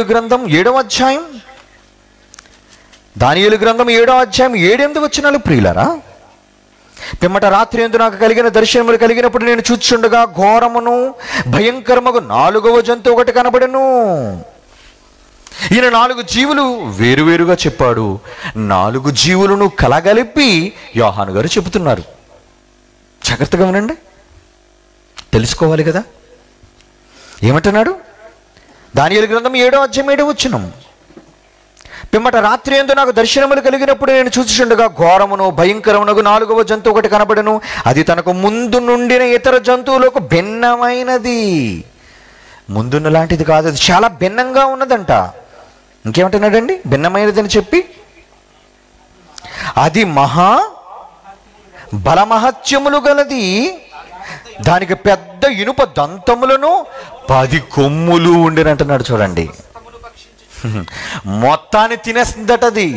గ్రంథం 7వ అధ్యాయం దానియేలు గ్రంథం 7వ అధ్యాయం 7-8 వచనాలు ప్రియులారా. పిమ్మట రాత్రి యందు నాకు కలిగిన దర్శనములు కలిగినప్పుడు నేను చూచుండగా ఘోరమును భయంకరముగు 4వ జంతువు ఒకటి కనబడెను. ఈయన 4 జీవులు వేరువేరుగా చెప్పాడు. 4 జీవులను కలగలిపి యోహాను గారు చెబుతున్నారు. జాగ్రత్తగా వినండి, తెలుసుకోవాలి కదా. ఏమంటున్నాడు? దానియేలు గ్రంథం 7వ అధ్యాయం 7వ వచనం. పిమ్మట రాత్రి యందు నాకు దర్శనములు కలిగినప్పుడు నేను చూచుచుండగా ఘోరమును భయంకరమునగు 4వ జంతువు ఒకటి కనబడెను. అది తనకు ముందు నుండిన ఇతర జంతువులకు భిన్నమైనది. ముందున్న లాంటిది కాదు, అది చాలా భిన్నంగా ఉన్నదంట. ఇంకేమంటున్నాడండి? భిన్నమైనదని చెప్పి అది మహా బలమహత్యములు గలది. దానికి పెద్ద ఇనుప దంతములను 10 కొమ్ములు ఉండినంటున్నాడు. చూడండి, మొత్తాన్ని తినేస్తుందటది.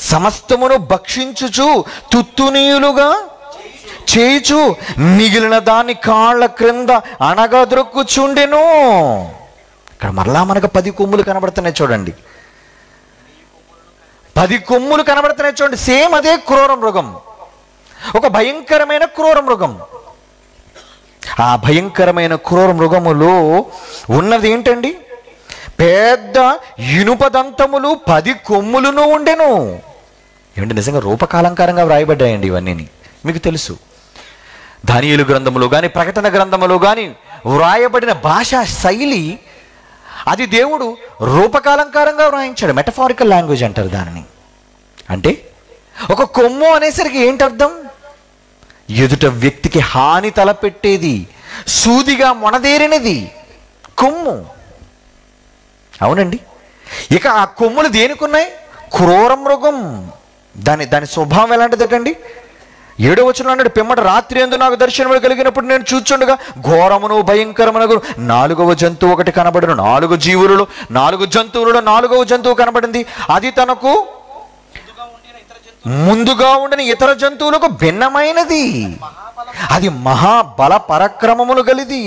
సమస్తమును భక్షించుచు తుత్తునీయులుగా చేయుచు మిగిలిన దాన్ని కాళ్ళ క్రింద అణగద్రొక్కుచుండెను. ఇక్కడ మరలా మనకు 10 కొమ్ములు కనబడుతున్నాయి. చూడండి, 10 కొమ్ములు కనబడుతున్నాయి. చూడండి, సేమ్ అదే క్రూర మృగం, ఒక భయంకరమైన క్రూర మృగం. ఆ భయంకరమైన క్రూర మృగములో ఉన్నది ఏంటండి? పెద్ద ఇనుప దంతములు 10 కొమ్ములను ఉండెను. ఏమంటే నిజంగా రూపకాలంకారంగా వ్రాయబడ్డాయండి ఇవన్నీ. మీకు తెలుసు, దానియేలు గ్రంథములో కానీ ప్రకటన గ్రంథములో కానీ వ్రాయబడిన భాషా శైలి అది దేవుడు రూపకాలంకారంగా వ్రాయించాడు. మెటఫారికల్ లాంగ్వేజ్ అంటారు దానిని. అంటే ఒక కొమ్ము అనేసరికి ఏంటి అర్థం? ఎదుట వ్యక్తికి హాని తలపెట్టేది, సూదిగా మొనదేరినది కొమ్ము. అవునండి. ఇక ఆ కొమ్ములు దేనికున్నాయి? క్రూర మృగం. దాని స్వభావం ఎలాంటిదటండి? 7వ వచనంలో అన్నాడు, పిమ్మట రాత్రి యందు నాకు దర్శనములు కలిగినప్పుడు నేను చూచుండగా ఘోరమును భయంకరమునగు 4వ జంతువు ఒకటి కనబడను. 4 జీవులలో 4 జంతువులలో 4వ జంతువు కనబడింది. అది తనకు ముందుగా ఉండిన ఇతర జంతువులకు భిన్నమైనది. అది మహాబల పరాక్రమములు గలిది.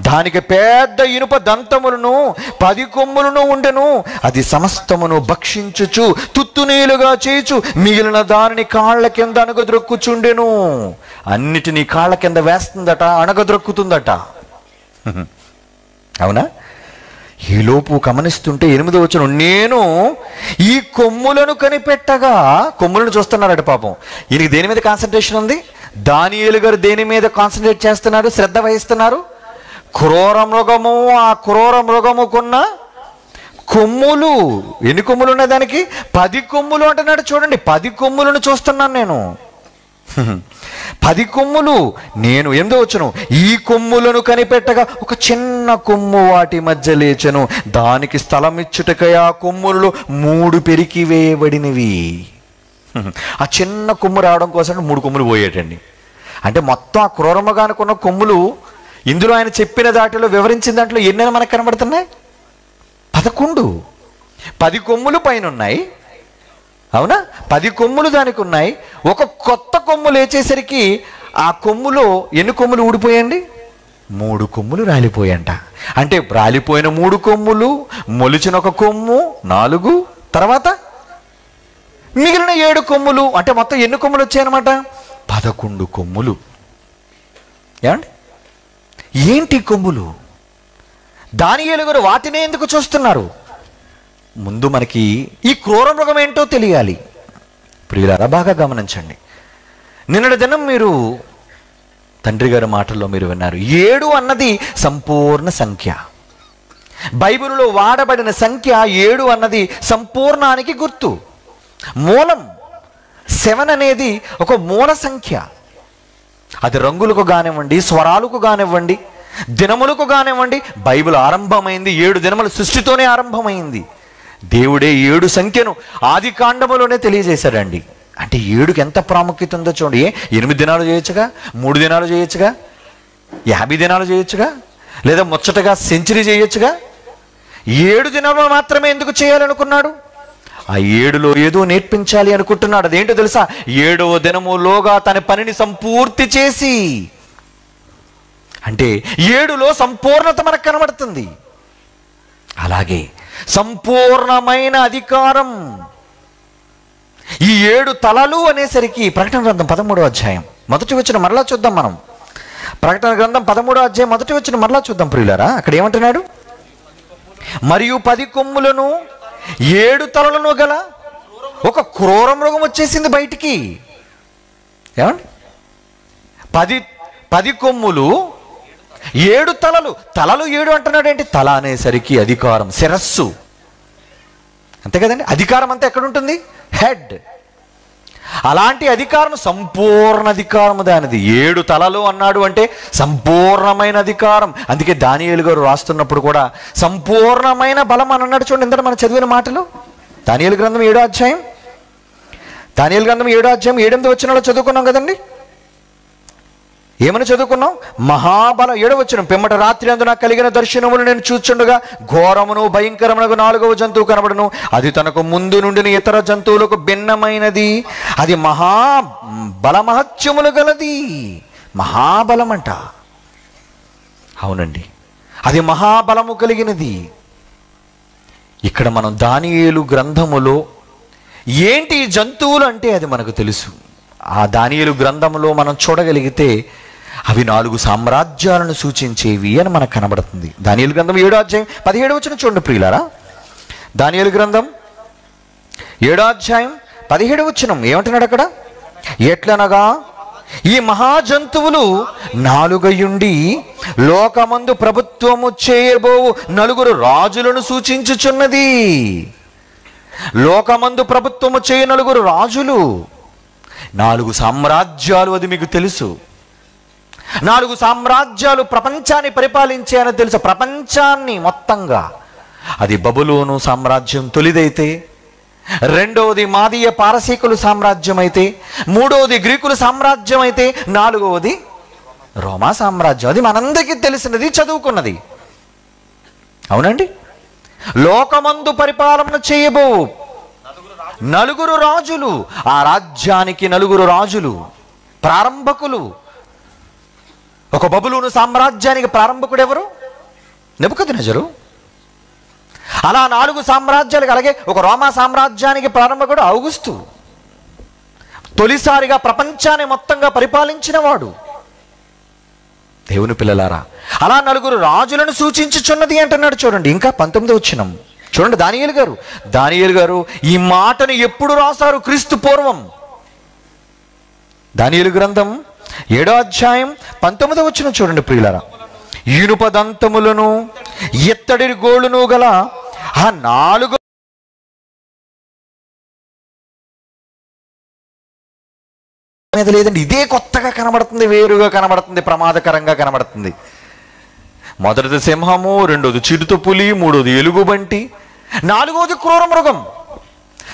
దానికి పెద్ద ఇనుప దంతములను 10 కొమ్ములను ఉండెను. అది సమస్తమును భక్షించుచు తుత్తునీలుగా చేయుచు మిగిలిన దానిని కాళ్ళ కింద అణగద్రొక్కుచుండెను. అన్నిటినీ కాళ్ళ కింద వేస్తుందట, అణగద్రొక్కుతుందట. అవునా? ఈలోపు గమనిస్తుంటే 8వ వచనం, నేను ఈ కొమ్ములను కనిపెట్టగా, కొమ్ములను చూస్తున్నారట పాపం. ఈయనకి దేని మీద కాన్సన్ట్రేషన్ ఉంది? దానియేలు గారు దేని మీద కాన్సన్ట్రేట్ చేస్తున్నారు, శ్రద్ధ వహిస్తున్నారు? క్రూర మృగము. ఆ క్రూర మృగముకున్న కొమ్ములు. ఎన్ని కొమ్ములు ఉన్నాయి దానికి? 10 కొమ్ములు అంటున్నాడు. చూడండి, 10 కొమ్ములను చూస్తున్నాను నేను. 10 కొమ్ములు. నేను 8వ వచనం, ఈ కొమ్ములను కనిపెట్టగా ఒక చిన్న కొమ్ము వాటి మధ్య లేచెను. దానికి స్థలం ఇచ్చుటకై ఆ కొమ్ములలో 3 పెరికి వేయబడినవి. ఆ చిన్న కొమ్ము రావడం కోసం 3 కొమ్ములు పోయేటండి. అంటే మొత్తం ఆ క్రూరమృగానికి ఉన్న కొమ్ములు ఇందులో ఆయన చెప్పిన దాంట్లో వివరించిన దాంట్లో ఎన్నైనా మనకు కనబడుతున్నాయి? 11. 10 కొమ్ములు పైన ఉన్నాయి. అవునా? 10 కొమ్ములు దానికి ఉన్నాయి. ఒక కొత్త కొమ్ము లేచేసరికి ఆ కొమ్ములో ఎన్ని కొమ్ములు ఊడిపోయండి? 3 కొమ్ములు రాలిపోయంట. అంటే రాలిపోయిన 3 కొమ్ములు, మొలిచిన ఒక కొమ్ము 4, తర్వాత మిగిలిన 7 కొమ్ములు. అంటే మొత్తం ఎన్ని కొమ్ములు వచ్చాయన్నమాట? 11 కొమ్ములు. ఏమండి, ఏంటి కొమ్ములు? దానియేలు గారు వాటినే ఎందుకు చూస్తున్నారు? ముందు మనకి ఈ క్రూర మృగం ఏంటో తెలియాలి. ప్రియులారా, బాగా గమనించండి. నిన్నటి దినం మీరు తండ్రి గారి మాటల్లో మీరు విన్నారు, 7 అన్నది సంపూర్ణ సంఖ్య. బైబిలులో వాడబడిన సంఖ్య 7 అన్నది సంపూర్ణానికి గుర్తు, మూలం. 7 అనేది ఒక మూల సంఖ్య. అది రంగులకు కానివ్వండి, స్వరాలకు కానివ్వండి, దినములకు కానివ్వండి. బైబిల్ ఆరంభమైంది 7 దినముల సృష్టితోనే ఆరంభమైంది. దేవుడే 7 సంఖ్యను ఆది కాండములోనే తెలియజేశాడండి. అంటే 7కి ఎంత ప్రాముఖ్యత ఉందో చూడండి. 8 దినాలు చేయొచ్చుగా, 3 దినాలు చేయొచ్చుగా, 50 దినాలు చేయొచ్చుగా, లేదా ముచ్చటగా సెంచరీ చేయొచ్చుగా. 7 దినాలు మాత్రమే ఎందుకు చేయాలనుకున్నాడు? ఆ 7లో ఏదో నేర్పించాలి అనుకుంటున్నాడు. అదేంటో తెలుసా? 7వ దినములోగా తన పనిని సంపూర్తి చేసి. అంటే 7లో సంపూర్ణత మనకు కనబడుతుంది. అలాగే సంపూర్ణమైన అధికారం ఈ 7 తలలు అనేసరికి ప్రకటన గ్రంథం 13వ అధ్యాయం మొదటి వచనం మరలా చూద్దాం మనం. ప్రకటన గ్రంథం 13వ అధ్యాయం మొదటి వచనం మరలా చూద్దాం ప్రియులారా. అక్కడ ఏమంటున్నాడు? మరియు 10 కొమ్ములను 7 తలలను గల ఒక క్రూర మృగం వచ్చేసింది బయటికి. ఏమండి? 10 కొమ్ములు 7 తలలు. తలలు 7 అంటున్నాడు ఏంటి? తల అనేసరికి అధికారం, శిరస్సు, అంతే కదండి. అధికారం అంతా ఎక్కడ ఉంటుంది? హెడ్. అలాంటి అధికారం, సంపూర్ణ అధికారము దానిది. 7 తలలు అన్నాడు అంటే సంపూర్ణమైన అధికారం. అందుకే దానియేలు గారు రాస్తున్నప్పుడు కూడా సంపూర్ణమైన బలం అని అన్నాడు. చూడండి, ఇంత మనం చదివిన మాటలు దానియేలు గ్రంథం 7వ అధ్యాయం, దానియేలు గ్రంథం 7వ అధ్యాయం 8వ వచనంలో చదువుకున్నాం కదండి. ఏమని చదువుకున్నాం? మహాబల 7వ వచనం, పిమ్మట రాత్రి అందు నాకు కలిగిన దర్శనములు నేను చూచుండగా ఘోరమును భయంకరమునకు 4వ జంతువు కనబడును. అది తనకు ముందు నుండిన ఇతర జంతువులకు భిన్నమైనది. అది బలమహత్యములు గలది. మహాబలమంట. అవునండి, అది మహాబలము కలిగినది. ఇక్కడ మనం దానియేలు గ్రంథములో ఏంటి జంతువులు అంటే అది మనకు తెలుసు. ఆ దానియేలు గ్రంథములో మనం చూడగలిగితే అవి 4 సామ్రాజ్యాలను సూచించేవి అని మనకు కనబడుతుంది. దానియేలు గ్రంథం 7వ అధ్యాయం 17వ వచనం చూడండి ప్రియులారా. దానియేలు గ్రంథం 7వ అధ్యాయం 17వ వచనం ఏమంటున్నాడు అక్కడ? ఎట్లనగా ఈ మహాజంతువులు 4 లోకమందు ప్రభుత్వము చేయబోవు 4 రాజులను సూచించుచున్నది. లోకమందు ప్రభుత్వము చేయ 4 రాజులు, 4 సామ్రాజ్యాలు. అది మీకు తెలుసు. 4 సామ్రాజ్యాలు ప్రపంచాన్ని పరిపాలించాయని తెలుసు. ప్రపంచాన్ని మొత్తంగా. అది బబులోను సామ్రాజ్యం తొలిదైతే, రెండవది మాదీయ పారసీకులు సామ్రాజ్యం అయితే, మూడవది గ్రీకుల సామ్రాజ్యం అయితే, 4వది రోమా సామ్రాజ్యం. అది మనందరికీ తెలిసినది, చదువుకున్నది. అవునండి. లోకమందు పరిపాలన చేయబో 4 రాజులు. ఆ రాజ్యానికి 4 రాజులు ప్రారంభకులు. ఒక బబులోను సామ్రాజ్యానికి ప్రారంభకుడు ఎవరు? నెబుకద్నెజరు. అలా 4 సామ్రాజ్యాలకు, అలాగే ఒక రోమా సామ్రాజ్యానికి ప్రారంభకుడు ఔగుస్తు. తొలిసారిగా ప్రపంచాన్ని మొత్తంగా పరిపాలించిన వాడు. దేవుని పిల్లలారా, అలా 4 రాజులను సూచించుచున్నది అంటున్నాడు. చూడండి ఇంకా 19వ వచనం చూడండి. దానియేలు గారు ఈ మాటను ఎప్పుడు రాశారు? క్రీస్తు పూర్వం. దానియేలు గ్రంథం 7వ అధ్యాయం 19వ వచనం చూడండి ప్రియులారా. ఇనుప దంతములను ఎత్తడి గోళ్ళును గల ఆ 4 అనేది లేదండి. ఇదే కొత్తగా కనబడుతుంది, వేరుగా కనబడుతుంది, ప్రమాదకరంగా కనబడుతుంది. మొదటిది సింహము, రెండోది చిరుత పులి, మూడోది ఎలుగుబంటి, 4వది క్రూర మృగం.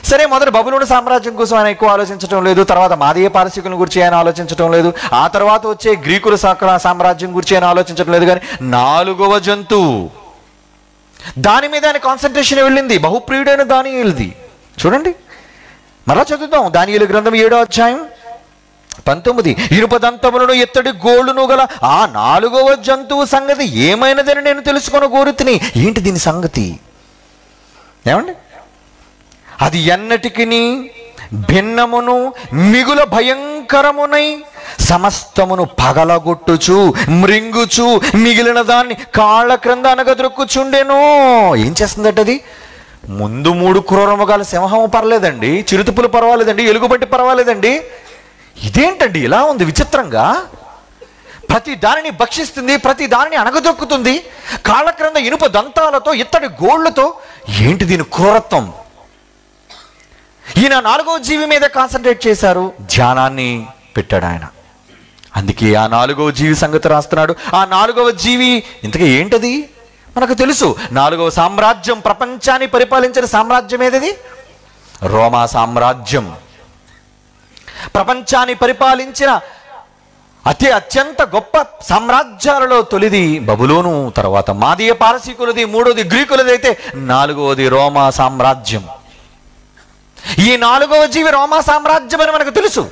సరే, మొదటి బబులోను సామ్రాజ్యం కోసం ఆయన ఎక్కువ ఆలోచించడం లేదు. తర్వాత మాదీయ పారసీకుల గురించి ఆయన ఆలోచించడం లేదు. ఆ తర్వాత వచ్చే గ్రీకుల సామ్రాజ్యం గురించి ఆయన ఆలోచించడం లేదు. కానీ 4వ జంతువు, దాని మీద ఆయన కాన్సన్ట్రేషన్ వెళ్ళింది. బహుప్రియుడైన దానియేలుది. చూడండి మరలా చదువుతాం. దానియేలు గ్రంథం 7వ అధ్యాయం 19. ఇనుప దంతములను ఎత్తడి గోళ్ళును గల ఆ 4వ జంతువు సంగతి ఏమైనదని నేను తెలుసుకొని కోరుతుని. ఏంటి దీని సంగతి? ఏమండి? అది ఎన్నటికిని భిన్నమును మిగుల భయంకరమునై సమస్తమును పగలగొట్టుచు మృంగుచు మిగిలిన దాన్ని కాళ్ళ క్రింద అనగదొక్కుచుండెను. ఏం చేస్తుందట అది? ముందు 3 క్రూరముగాల సింహం పర్లేదండి, చిరుతపులు పర్వాలేదండి, ఎలుగుబంటి పర్వాలేదండి. ఇదేంటండి ఇలా ఉంది విచిత్రంగా? ప్రతి దానిని భక్షిస్తుంది, ప్రతి దానిని అణగదొక్కుతుంది, కాళ్ళ క్రింద ఇనుప దంతాలతో ఇత్తడి గోళ్లతో. ఏంటి దీని క్రూరత్వం? ఈయన 4వ జీవి మీద కాన్సన్ట్రేట్ చేశారు, ధ్యానాన్ని పెట్టాడు ఆయన. అందుకే ఆ 4వ జీవి సంగతి రాస్తున్నాడు. ఆ 4వ జీవి ఇంతకీ ఏంటది? మనకు తెలుసు. 4వ సామ్రాజ్యం, ప్రపంచాన్ని పరిపాలించిన సామ్రాజ్యం ఏదది? రోమా సామ్రాజ్యం. ప్రపంచాన్ని పరిపాలించిన అత్యంత గొప్ప సామ్రాజ్యాలలో తొలిది బబులోను, తర్వాత మాదీయ పారసీకులది, మూడోది గ్రీకులది, అయితే 4వది రోమా సామ్రాజ్యం. ఈ 4వ జీవి రోమా సామ్రాజ్యం అని మనకు తెలుసు.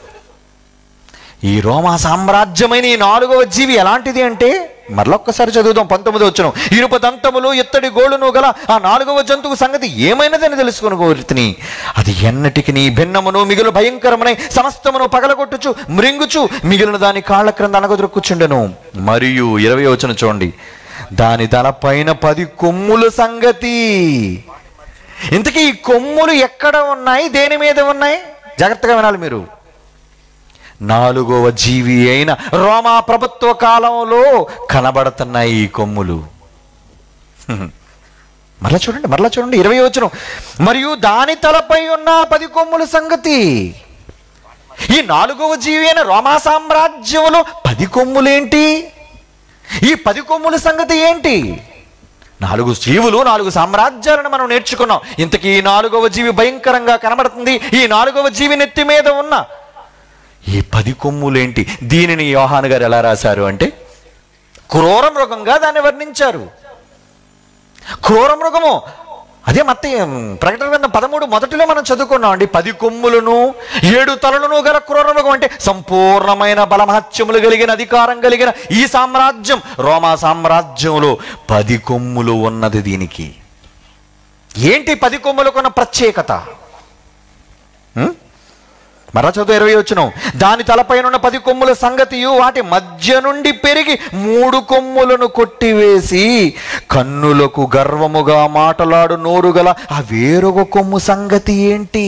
ఈ రోమా సామ్రాజ్యమైన ఈ 4వ జీవి ఎలాంటిది అంటే మరలా ఒక్కసారి చదువుదాం 19వ వచనం. ఇనుప దంతములు ఇత్తడి గోళ్ళును గల ఆ 4వ జంతువు సంగతి ఏమైనదని తెలుసుకొని కోరితిని. అది ఎన్నటికి భిన్నమును మిగులు భయంకరమునై సమస్తమును పగలగొట్టుచు మృంగుచు మిగిలిన దాని కాళ్ళ క్రింద అనగదొరుకుచుండెను. మరియు 20వ వచనం చూడండి. దాని తలపైన 10 కొమ్ముల సంగతి. ఇంతకీ ఈ కొమ్ములు ఎక్కడ ఉన్నాయి, దేని మీద ఉన్నాయి? జాగ్రత్తగా వినాలి మీరు. 4వ జీవి అయిన రోమా ప్రభుత్వ కాలంలో కనబడుతున్నాయి ఈ కొమ్ములు. మరలా చూడండి 20వ వచనం. మరియు దాని తలపై ఉన్న 10 కొమ్ముల సంగతి. ఈ 4వ జీవి అయిన రోమా సామ్రాజ్యంలో 10 కొమ్ములేంటి? ఈ 10 కొమ్ముల సంగతి ఏంటి? 4 జీవులు 4 సామ్రాజ్యాలను మనం నేర్చుకున్నాం. ఇంతకీ ఈ 4వ జీవి భయంకరంగా కనబడుతుంది. ఈ 4వ జీవి నెత్తి మీద ఉన్న ఈ 10 కొమ్ములేంటి? దీనిని యోహాను గారు ఎలా రాశారు అంటే క్రూర మృగంగా దాన్ని వర్ణించారు. క్రూర మృగము. అదే మత్తయి ప్రకటన గ్రంథం 13 మొదటిలో మనం చదువుకున్నాం అండి. 10 కొమ్ములను 7 తలలను గల క్రూర మృగం అంటే సంపూర్ణమైన బలమహత్యములు కలిగిన అధికారం కలిగిన ఈ సామ్రాజ్యం, రోమా సామ్రాజ్యంలో 10 కొమ్ములు ఉన్నది. దీనికి ఏంటి 10 కొమ్ములకున్న ప్రత్యేకత? మరలా చదువు 20వ వచనం. దాని తలపైన ఉన్న 10 కొమ్ముల సంగతియు వాటి మధ్య నుండి పెరిగి 3 కొమ్ములను కొట్టివేసి కన్నులకు గర్వముగా మాటలాడు నోరు గల ఆ వేరొక కొమ్ము సంగతి ఏంటి?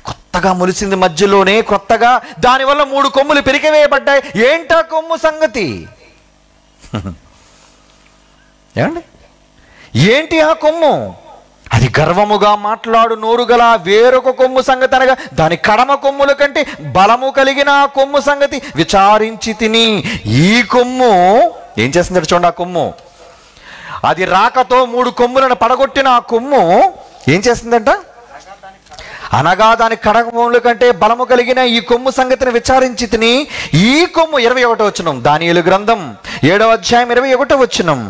కొత్తగా మొలిసింది మధ్యలోనే, కొత్తగా దానివల్ల 3 కొమ్ములు పెరిగివేయబడ్డాయి. ఏంటా కొమ్ము సంగతి? ఏమండి, ఏంటి ఆ కొమ్ము? అది గర్వముగా మాట్లాడు నోరు గల వేరొక కొమ్ము సంగతి అనగా దాని కడమ కొమ్ముల కంటే బలము కలిగిన ఆ కొమ్ము సంగతి విచారించి తిని. ఈ కొమ్ము ఏం చేస్తుంది చూడండి. ఆ కొమ్ము అది రాకతో 3 కొమ్ములను పడగొట్టిన ఆ కొమ్ము ఏం చేస్తుందంట? అనగా దాని కడగముల కంటే బలము కలిగిన ఈ కొమ్ము సంగతిని విచారించి తిని. ఈ కొమ్ము 21వ వచనం. దానియేలు గ్రంథం 7వ అధ్యాయం 21వ వచనం.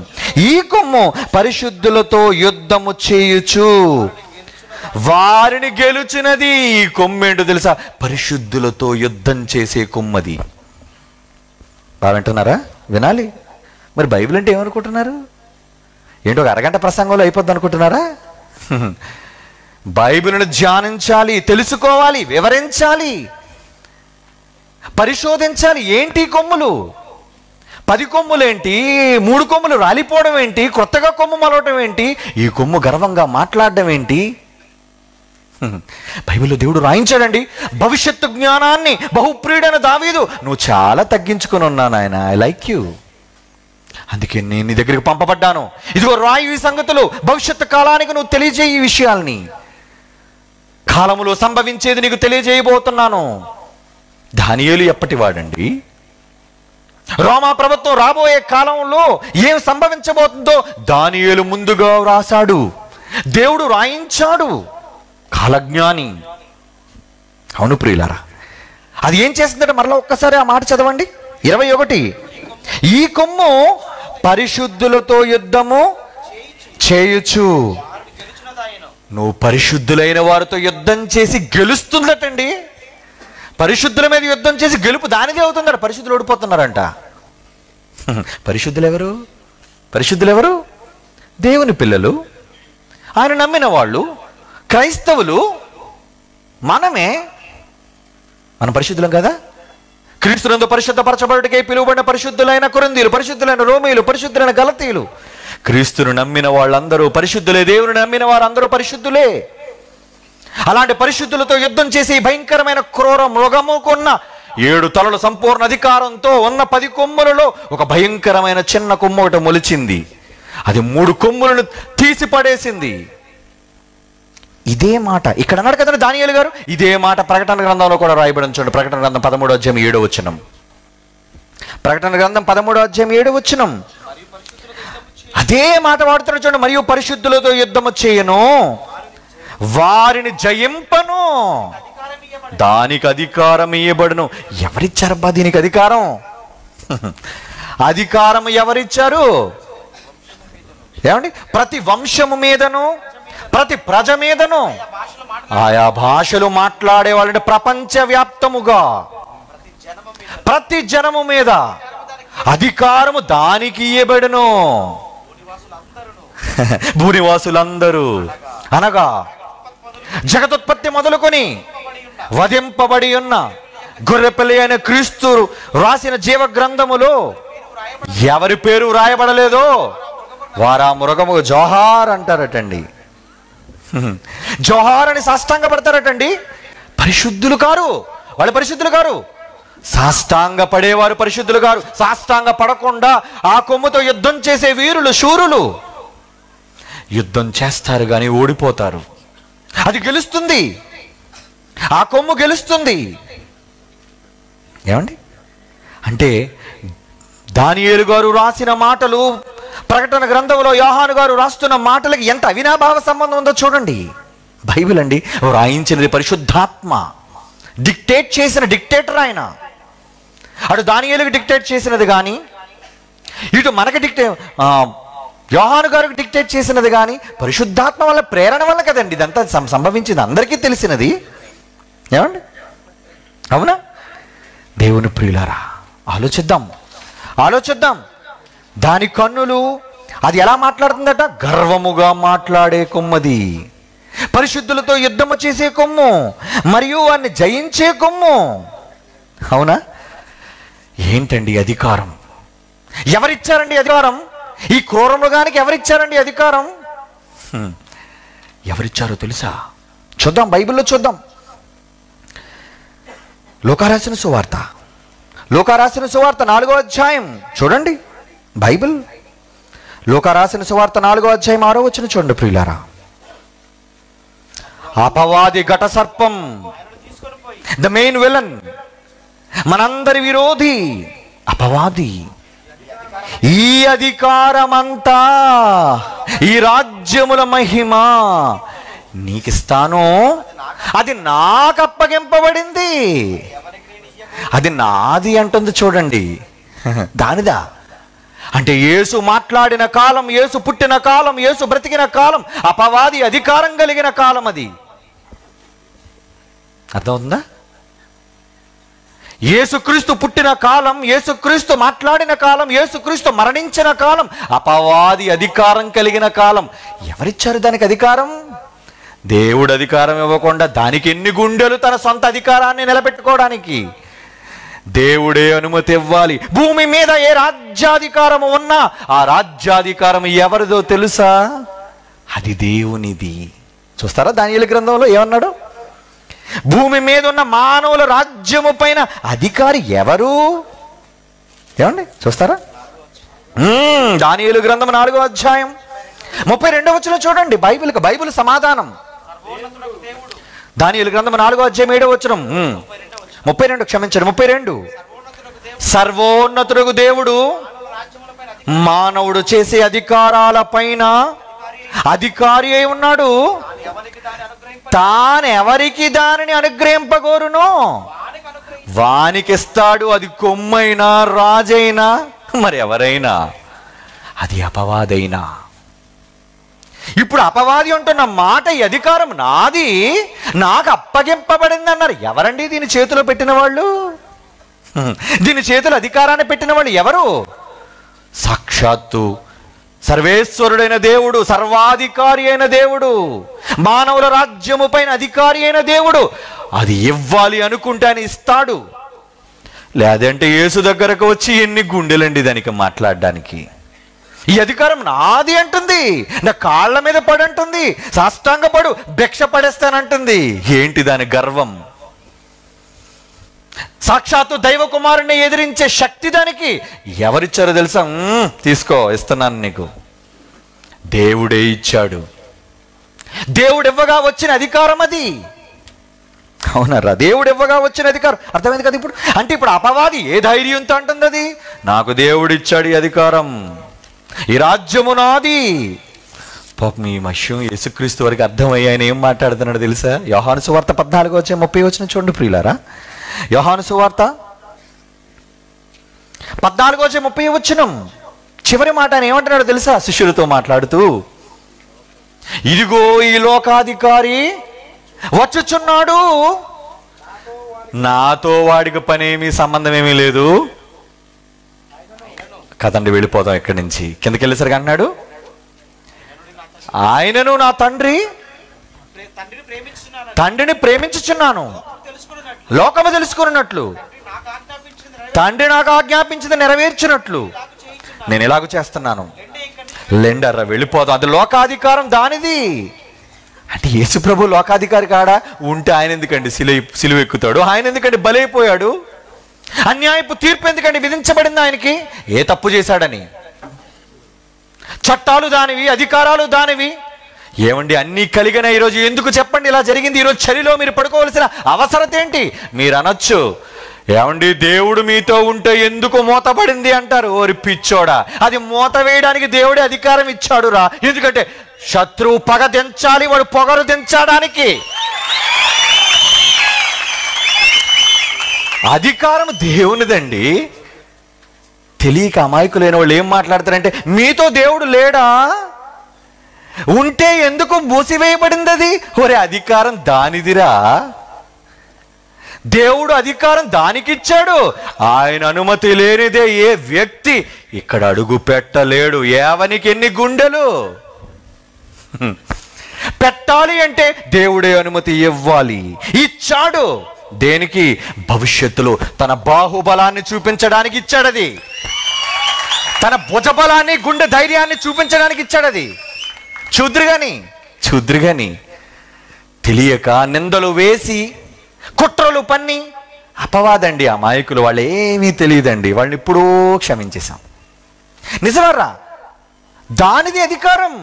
ఈ కొమ్ము పరిశుద్ధులతో యుద్ధము చేయుచు వారిని గెలుచినది. ఈ కొమ్ము ఏంటో తెలుసా? పరిశుద్ధులతో యుద్ధం చేసే కొమ్మది. బాగుంటున్నారా? వినాలి. మరి బైబిల్ అంటే ఏమనుకుంటున్నారు? ఏంటో ఒక అరగంట ప్రసంగంలో అయిపోద్ది అనుకుంటున్నారా? బైబిల్ను ధ్యానించాలి, తెలుసుకోవాలి, వివరించాలి, పరిశోధించాలి. ఏంటి కొమ్ములు? 10 కొమ్ములేంటి? 3 కొమ్ములు రాలిపోవడం ఏంటి? కొత్తగా కొమ్ము మలవటం ఏంటి? ఈ కొమ్ము గర్వంగా మాట్లాడడం ఏంటి? బైబిల్లో దేవుడు రాయించాడండి భవిష్యత్తు జ్ఞానాన్ని. బహుప్రియుడైన దావీదు, నువ్వు చాలా తగ్గించుకుని ఉన్నాను ఆయన, ఐ లైక్ యూ, అందుకే నేను నీ దగ్గరికి పంపబడ్డాను. ఇదిగో రాయి ఈ సంగతులు, భవిష్యత్తు కాలానికి నువ్వు తెలియజేయి ఈ విషయాల్ని, కాలములో సంభవించేది నీకు తెలియజేయబోతున్నాను. దానియేలు ఎప్పటివాడండి? రోమా ప్రభుత్వం రాబోయే కాలంలో ఏం సంభవించబోతుందో దానియేలు ముందుగా రాశాడు, దేవుడు రాయించాడు. కాలజ్ఞాని. అవును ప్రియులారా, అది ఏం చేస్తుందంటే మరలా ఒక్కసారి ఆ మాట చదవండి. 21. ఈ కొమ్ము పరిశుద్ధులతో యుద్ధము చేయుచు. నువ్వు పరిశుద్ధులైన వారితో యుద్ధం చేసి గెలుస్తుందటండి. పరిశుద్ధుల మీద యుద్ధం చేసి గెలుపు దానిదే అవుతుందట. పరిశుద్ధులు ఓడిపోతున్నారంట. పరిశుద్ధులు ఎవరు? దేవుని పిల్లలు, ఆయన నమ్మిన వాళ్ళు, క్రైస్తవులు, మనమే. మనం పరిశుద్ధులం కదా? క్రీస్తునందు పరిశుద్ధపరచబడుటకై పిలువబడిన పరిశుద్ధులైన కొరింథీయులు, పరిశుద్ధులైన రోమీయులు, పరిశుద్ధులైన గలతీయులు. క్రీస్తును నమ్మిన వాళ్ళందరూ పరిశుద్ధులే. దేవుని నమ్మిన వారందరూ పరిశుద్ధులే. అలాంటి పరిశుద్ధులతో యుద్ధం చేసి భయంకరమైన క్రూర మృగముకున్న 7 తలలు సంపూర్ణ అధికారంతో ఉన్న 10 కొమ్ములలో ఒక భయంకరమైన చిన్న కొమ్ము ఒకటి మొలిచింది. అది 3 కొమ్ములను తీసి పడేసింది. ఇదే మాట ఇక్కడ అన్నాడు కదండి దానియేలు గారు. ఇదే మాట ప్రకటన గ్రంథంలో కూడా రాయబడి చూడండి. ప్రకటన గ్రంథం 13వ అధ్యాయం 7వ వచనం. ప్రకటన గ్రంథం 13వ అధ్యాయం 7వ వచనం. అదే మాట వాడుతున్నాడు చూడండి. మరియు పరిశుద్ధులతో యుద్ధము చేయను, వారిని జయింపను, దానికి అధికారం ఇయ్యబడును. ఎవరిచ్చారబ్బా దీనికి అధికారం? అధికారం ఎవరిచ్చారు? ఏమండి? ప్రతి వంశము మీదను, ప్రతి ప్రజ మీదను, ఆయా భాషలు మాట్లాడే వాళ్ళంటే ప్రపంచవ్యాప్తముగా ప్రతి జనము మీద అధికారము దానికి ఇయ్యబడును. భూనివాసులందరూ అనగా జగదుత్పత్తి మొదలుకొని వధింపబడి ఉన్న గొర్రెపిల్ల అయిన క్రీస్తు రాసిన జీవ గ్రంథములో ఎవరి పేరు రాయబడలేదో వారా మృగము జోహార్ అంటారటండి. జోహార్ అని సాష్టాంగ పడతారటండి. పరిశుద్ధులు కారు, వాళ్ళు పరిశుద్ధులు కారు. సాష్టాంగ పడేవారు పరిశుద్ధులు గారు. సాష్టాంగ పడకుండా ఆ కొమ్ముతో యుద్ధం చేసే వీరులు, శూరులు యుద్ధం చేస్తారు కానీ ఓడిపోతారు. అది గెలుస్తుంది, ఆ కొమ్ము గెలుస్తుంది. ఏమండి అంటే దానియేలు గారు రాసిన మాటలు, ప్రకటన గ్రంథంలో యోహాను గారు రాస్తున్న మాటలకి ఎంత అవినాభావ సంబంధం ఉందో చూడండి. బైబిల్ అండి రాయించినది పరిశుద్ధాత్మ, డిక్టేట్ చేసిన డిక్టేటర్ ఆయన. అటు దానియేలుకి డిక్టేట్ చేసినది కానీ, ఇటు మనకి యోహాను గారికి డిక్టేట్ చేసినది కానీ పరిశుద్ధాత్మ వల్ల, ప్రేరణ వల్ల కదండి ఇదంతా సంభవించింది. అందరికీ తెలిసినది. ఏమండి అవునా? దేవుని ప్రియులారా, ఆలోచిద్దాం. దాని కన్నులు అది ఎలా మాట్లాడుతుందట? గర్వముగా మాట్లాడే కొమ్మది, పరిశుద్ధులతో యుద్ధము చేసే కొమ్ము, మరియు వారిని జయించే కొమ్ము. అవునా? ఏంటండి అధికారం? ఎవరిచ్చారండి అధికారం? ఈ క్రూర మృగానికి ఎవరిచ్చారండి అధికారం? ఎవరిచ్చారో తెలుసా? చూద్దాం, బైబిల్లో చూద్దాం. లోకారాసిన సువార్త 4వ అధ్యాయం చూడండి. బైబిల్ లోకారాసిన సువార్త 4వ అధ్యాయం 6వ వచనం చూడండి ప్రియులారా. అపవాది ఘట సర్పం, ద మెయిన్ విలన్, మనందరి విరోధి అపవాది, ఈ అధికారమంతా, ఈ రాజ్యముల మహిమ నీకిస్తాను, అది నాకు అప్పగింపబడింది, అది నాది అంటుంది. చూడండి, దానిదా అంటే యేసు మాట్లాడిన కాలం, యేసు పుట్టిన కాలం, యేసు బ్రతికిన కాలం, అపవాది అధికారం కలిగిన కాలం. అది అర్థమవుతుందా? యేసుక్రీస్తు పుట్టిన కాలం, యేసుక్రీస్తు మాట్లాడిన కాలం, యేసుక్రీస్తు మరణించిన కాలం, అపవాది అధికారం కలిగిన కాలం. ఎవరిచ్చారు దానికి అధికారం? దేవుడు అధికారం ఇవ్వకుండా దానికి ఎన్ని గుండెలు తన సొంత అధికారాన్ని నిలబెట్టుకోవడానికి? దేవుడే అనుమతి ఇవ్వాలి. భూమి మీద ఏ రాజ్యాధికారం ఉన్నా ఆ రాజ్యాధికారం ఎవరిదో తెలుసా? అది దేవునిది. చూస్తారా దానియేలు గ్రంథంలో ఏమన్నాడు? భూమి మీద ఉన్న మానవుల రాజ్యము పైన అధికారి ఎవరు? ఏమండి చూస్తారా? దానియేలు గ్రంథం 4వ అధ్యాయం 32వ వచనం చూడండి. బైబిల్ సమాధానం. దానియేలు గ్రంథం 4వ అధ్యాయం 7వ వచనం, 32 క్షమించండి 32. సర్వోన్నతుడు దేవుడు మానవుడు చేసే అధికారాల పైన అధికారి అయి ఉన్నాడు. తానెవరికి దానిని అనుగ్రహింపగోరునో వానికిస్తాడు. అది కొమ్మైనా, రాజైనా, మరి ఎవరైనా, అది అపవాదైనా. ఇప్పుడు అపవాది అంటున్న మాట, ఈ అధికారం నాది, నాకు అప్పగింపబడింది అన్నారు. ఎవరండి దీని చేతిలో పెట్టిన వాళ్ళు? దీని చేతిలో అధికారాన్ని పెట్టిన వాళ్ళు ఎవరు? సాక్షాత్తు సర్వేశ్వరుడైన దేవుడు, సర్వాధికారి అయిన దేవుడు, మానవుల రాజ్యము పైన అధికారి అయిన దేవుడు. అది ఇవ్వాలి అనుకుంటే ఆయన ఇస్తాడు. లేదంటే యేసు దగ్గరకు వచ్చి ఎన్ని గుండెలండి దానికి మాట్లాడడానికి. ఈ అధికారం నాది అంటుంది, నా కాళ్ళ మీద పడంటుంది, సాష్టాంగపడు, భిక్ష పడేస్తానంటుంది. ఏంటి దాని గర్వం? సాక్షాత్తు దైవ కుమారుని ఎదిరించే శక్తి దానికి ఎవరిచ్చారో తెలుసా? తీసుకో, ఇస్తున్నాను నీకు. దేవుడే ఇచ్చాడు. దేవుడు ఇవ్వగా వచ్చిన అధికారం అది. అవునరా? దేవుడు ఇవ్వగా వచ్చిన అధికారం. అర్థమైంది కదా ఇప్పుడు? అంటే ఇప్పుడు అపవాది ఏ ధైర్యంతో అంటుంది? అది నాకు దేవుడు ఇచ్చాడు ఈ అధికారం, ఈ రాజ్యము నాది. పాపం ఈ మష్యం యేసుక్రీస్తు వరకు అర్థమయ్యి ఆయన ఏం మాట్లాడుతున్నాడు తెలుసా? యోహాను సువార్త 14:30 చూడండి ప్రియులారా. యోహాను సువార్త 14:30 చివరి మాట ఆయన ఏమంటున్నాడు తెలుసా? శిష్యులతో మాట్లాడుతూ, ఇదిగో ఈ లోకాధికారి వచ్చుచున్నాడు, నాతో వాడికి పనేమీ సంబంధం ఏమీ లేదు, కదండి వెళ్ళిపోదాం ఇక్కడి నుంచి. కిందకి వెళ్ళేసరికి అన్నాడు, ఆయనను నా తండ్రిని ప్రేమించుచున్నాను, లోకము తెలుసుకున్నట్లు, తండ్రి నాకు ఆజ్ఞాపించింది నెరవేర్చినట్లు నేను ఎలాగూ చేస్తున్నాను. లెండర్రా వెళ్ళిపోదాం, అది లోకాధికారం దానిది. అంటే యేసుప్రభు లోకాధికారి కాడా? ఉంటే ఆయన ఎందుకండి సిలువ ఎక్కుతాడు? ఆయన ఎందుకండి బలైపోయాడు? అన్యాయపు తీర్పు ఎందుకండి విధించబడింది ఆయనకి? ఏ తప్పు చేశాడని? చట్టాలు దానివి, అధికారాలు దానివి. ఏమండి అన్నీ కలిగిన ఈరోజు ఎందుకు చెప్పండి ఇలా జరిగింది? ఈరోజు చలిలో మీరు పడుకోవలసిన అవసరత ఏంటి? మీరు అనొచ్చు, ఏమండి దేవుడు మీతో ఉంటే ఎందుకు మూతపడింది అంటారు. ఓరి పిచ్చోడా, అది మూత వేయడానికి దేవుడే అధికారం ఇచ్చాడు రా. ఎందుకంటే శత్రువు పగ దించాలి, వాడు పొగరు దించడానికి. అధికారం దేవునిదండి. తెలియక అమాయకులైన వాళ్ళు ఏం మాట్లాడతారంటే, మీతో దేవుడు లేడా? ఉంటే ఎందుకు మూసివేయబడింది అది? ఒరే అధికారం దానిదిరా. దేవుడు అధికారం దానికిచ్చాడు. ఆయన అనుమతి లేనిదే ఏ వ్యక్తి ఇక్కడ అడుగు పెట్టలేడు. ఏవనికి ఎన్ని గుండెలు పెట్టాలి అంటే దేవుడే అనుమతి ఇవ్వాలి. ఇచ్చాడు. దేనికి? భవిష్యత్తులో తన బాహుబలాన్ని చూపించడానికి ఇచ్చాడది. తన భుజబలాన్ని, గుండె ధైర్యాన్ని చూపించడానికి ఇచ్చాడది. చూద్రుగాని తెలియక నిందలు వేసి కుట్రలు పన్ని అపవాదండి అమాయకులు. వాళ్ళు ఏమీ తెలియదండి, వాళ్ళని ఎప్పుడూ క్షమించేశాం. నిజమర్రా, దానిది అధికారం.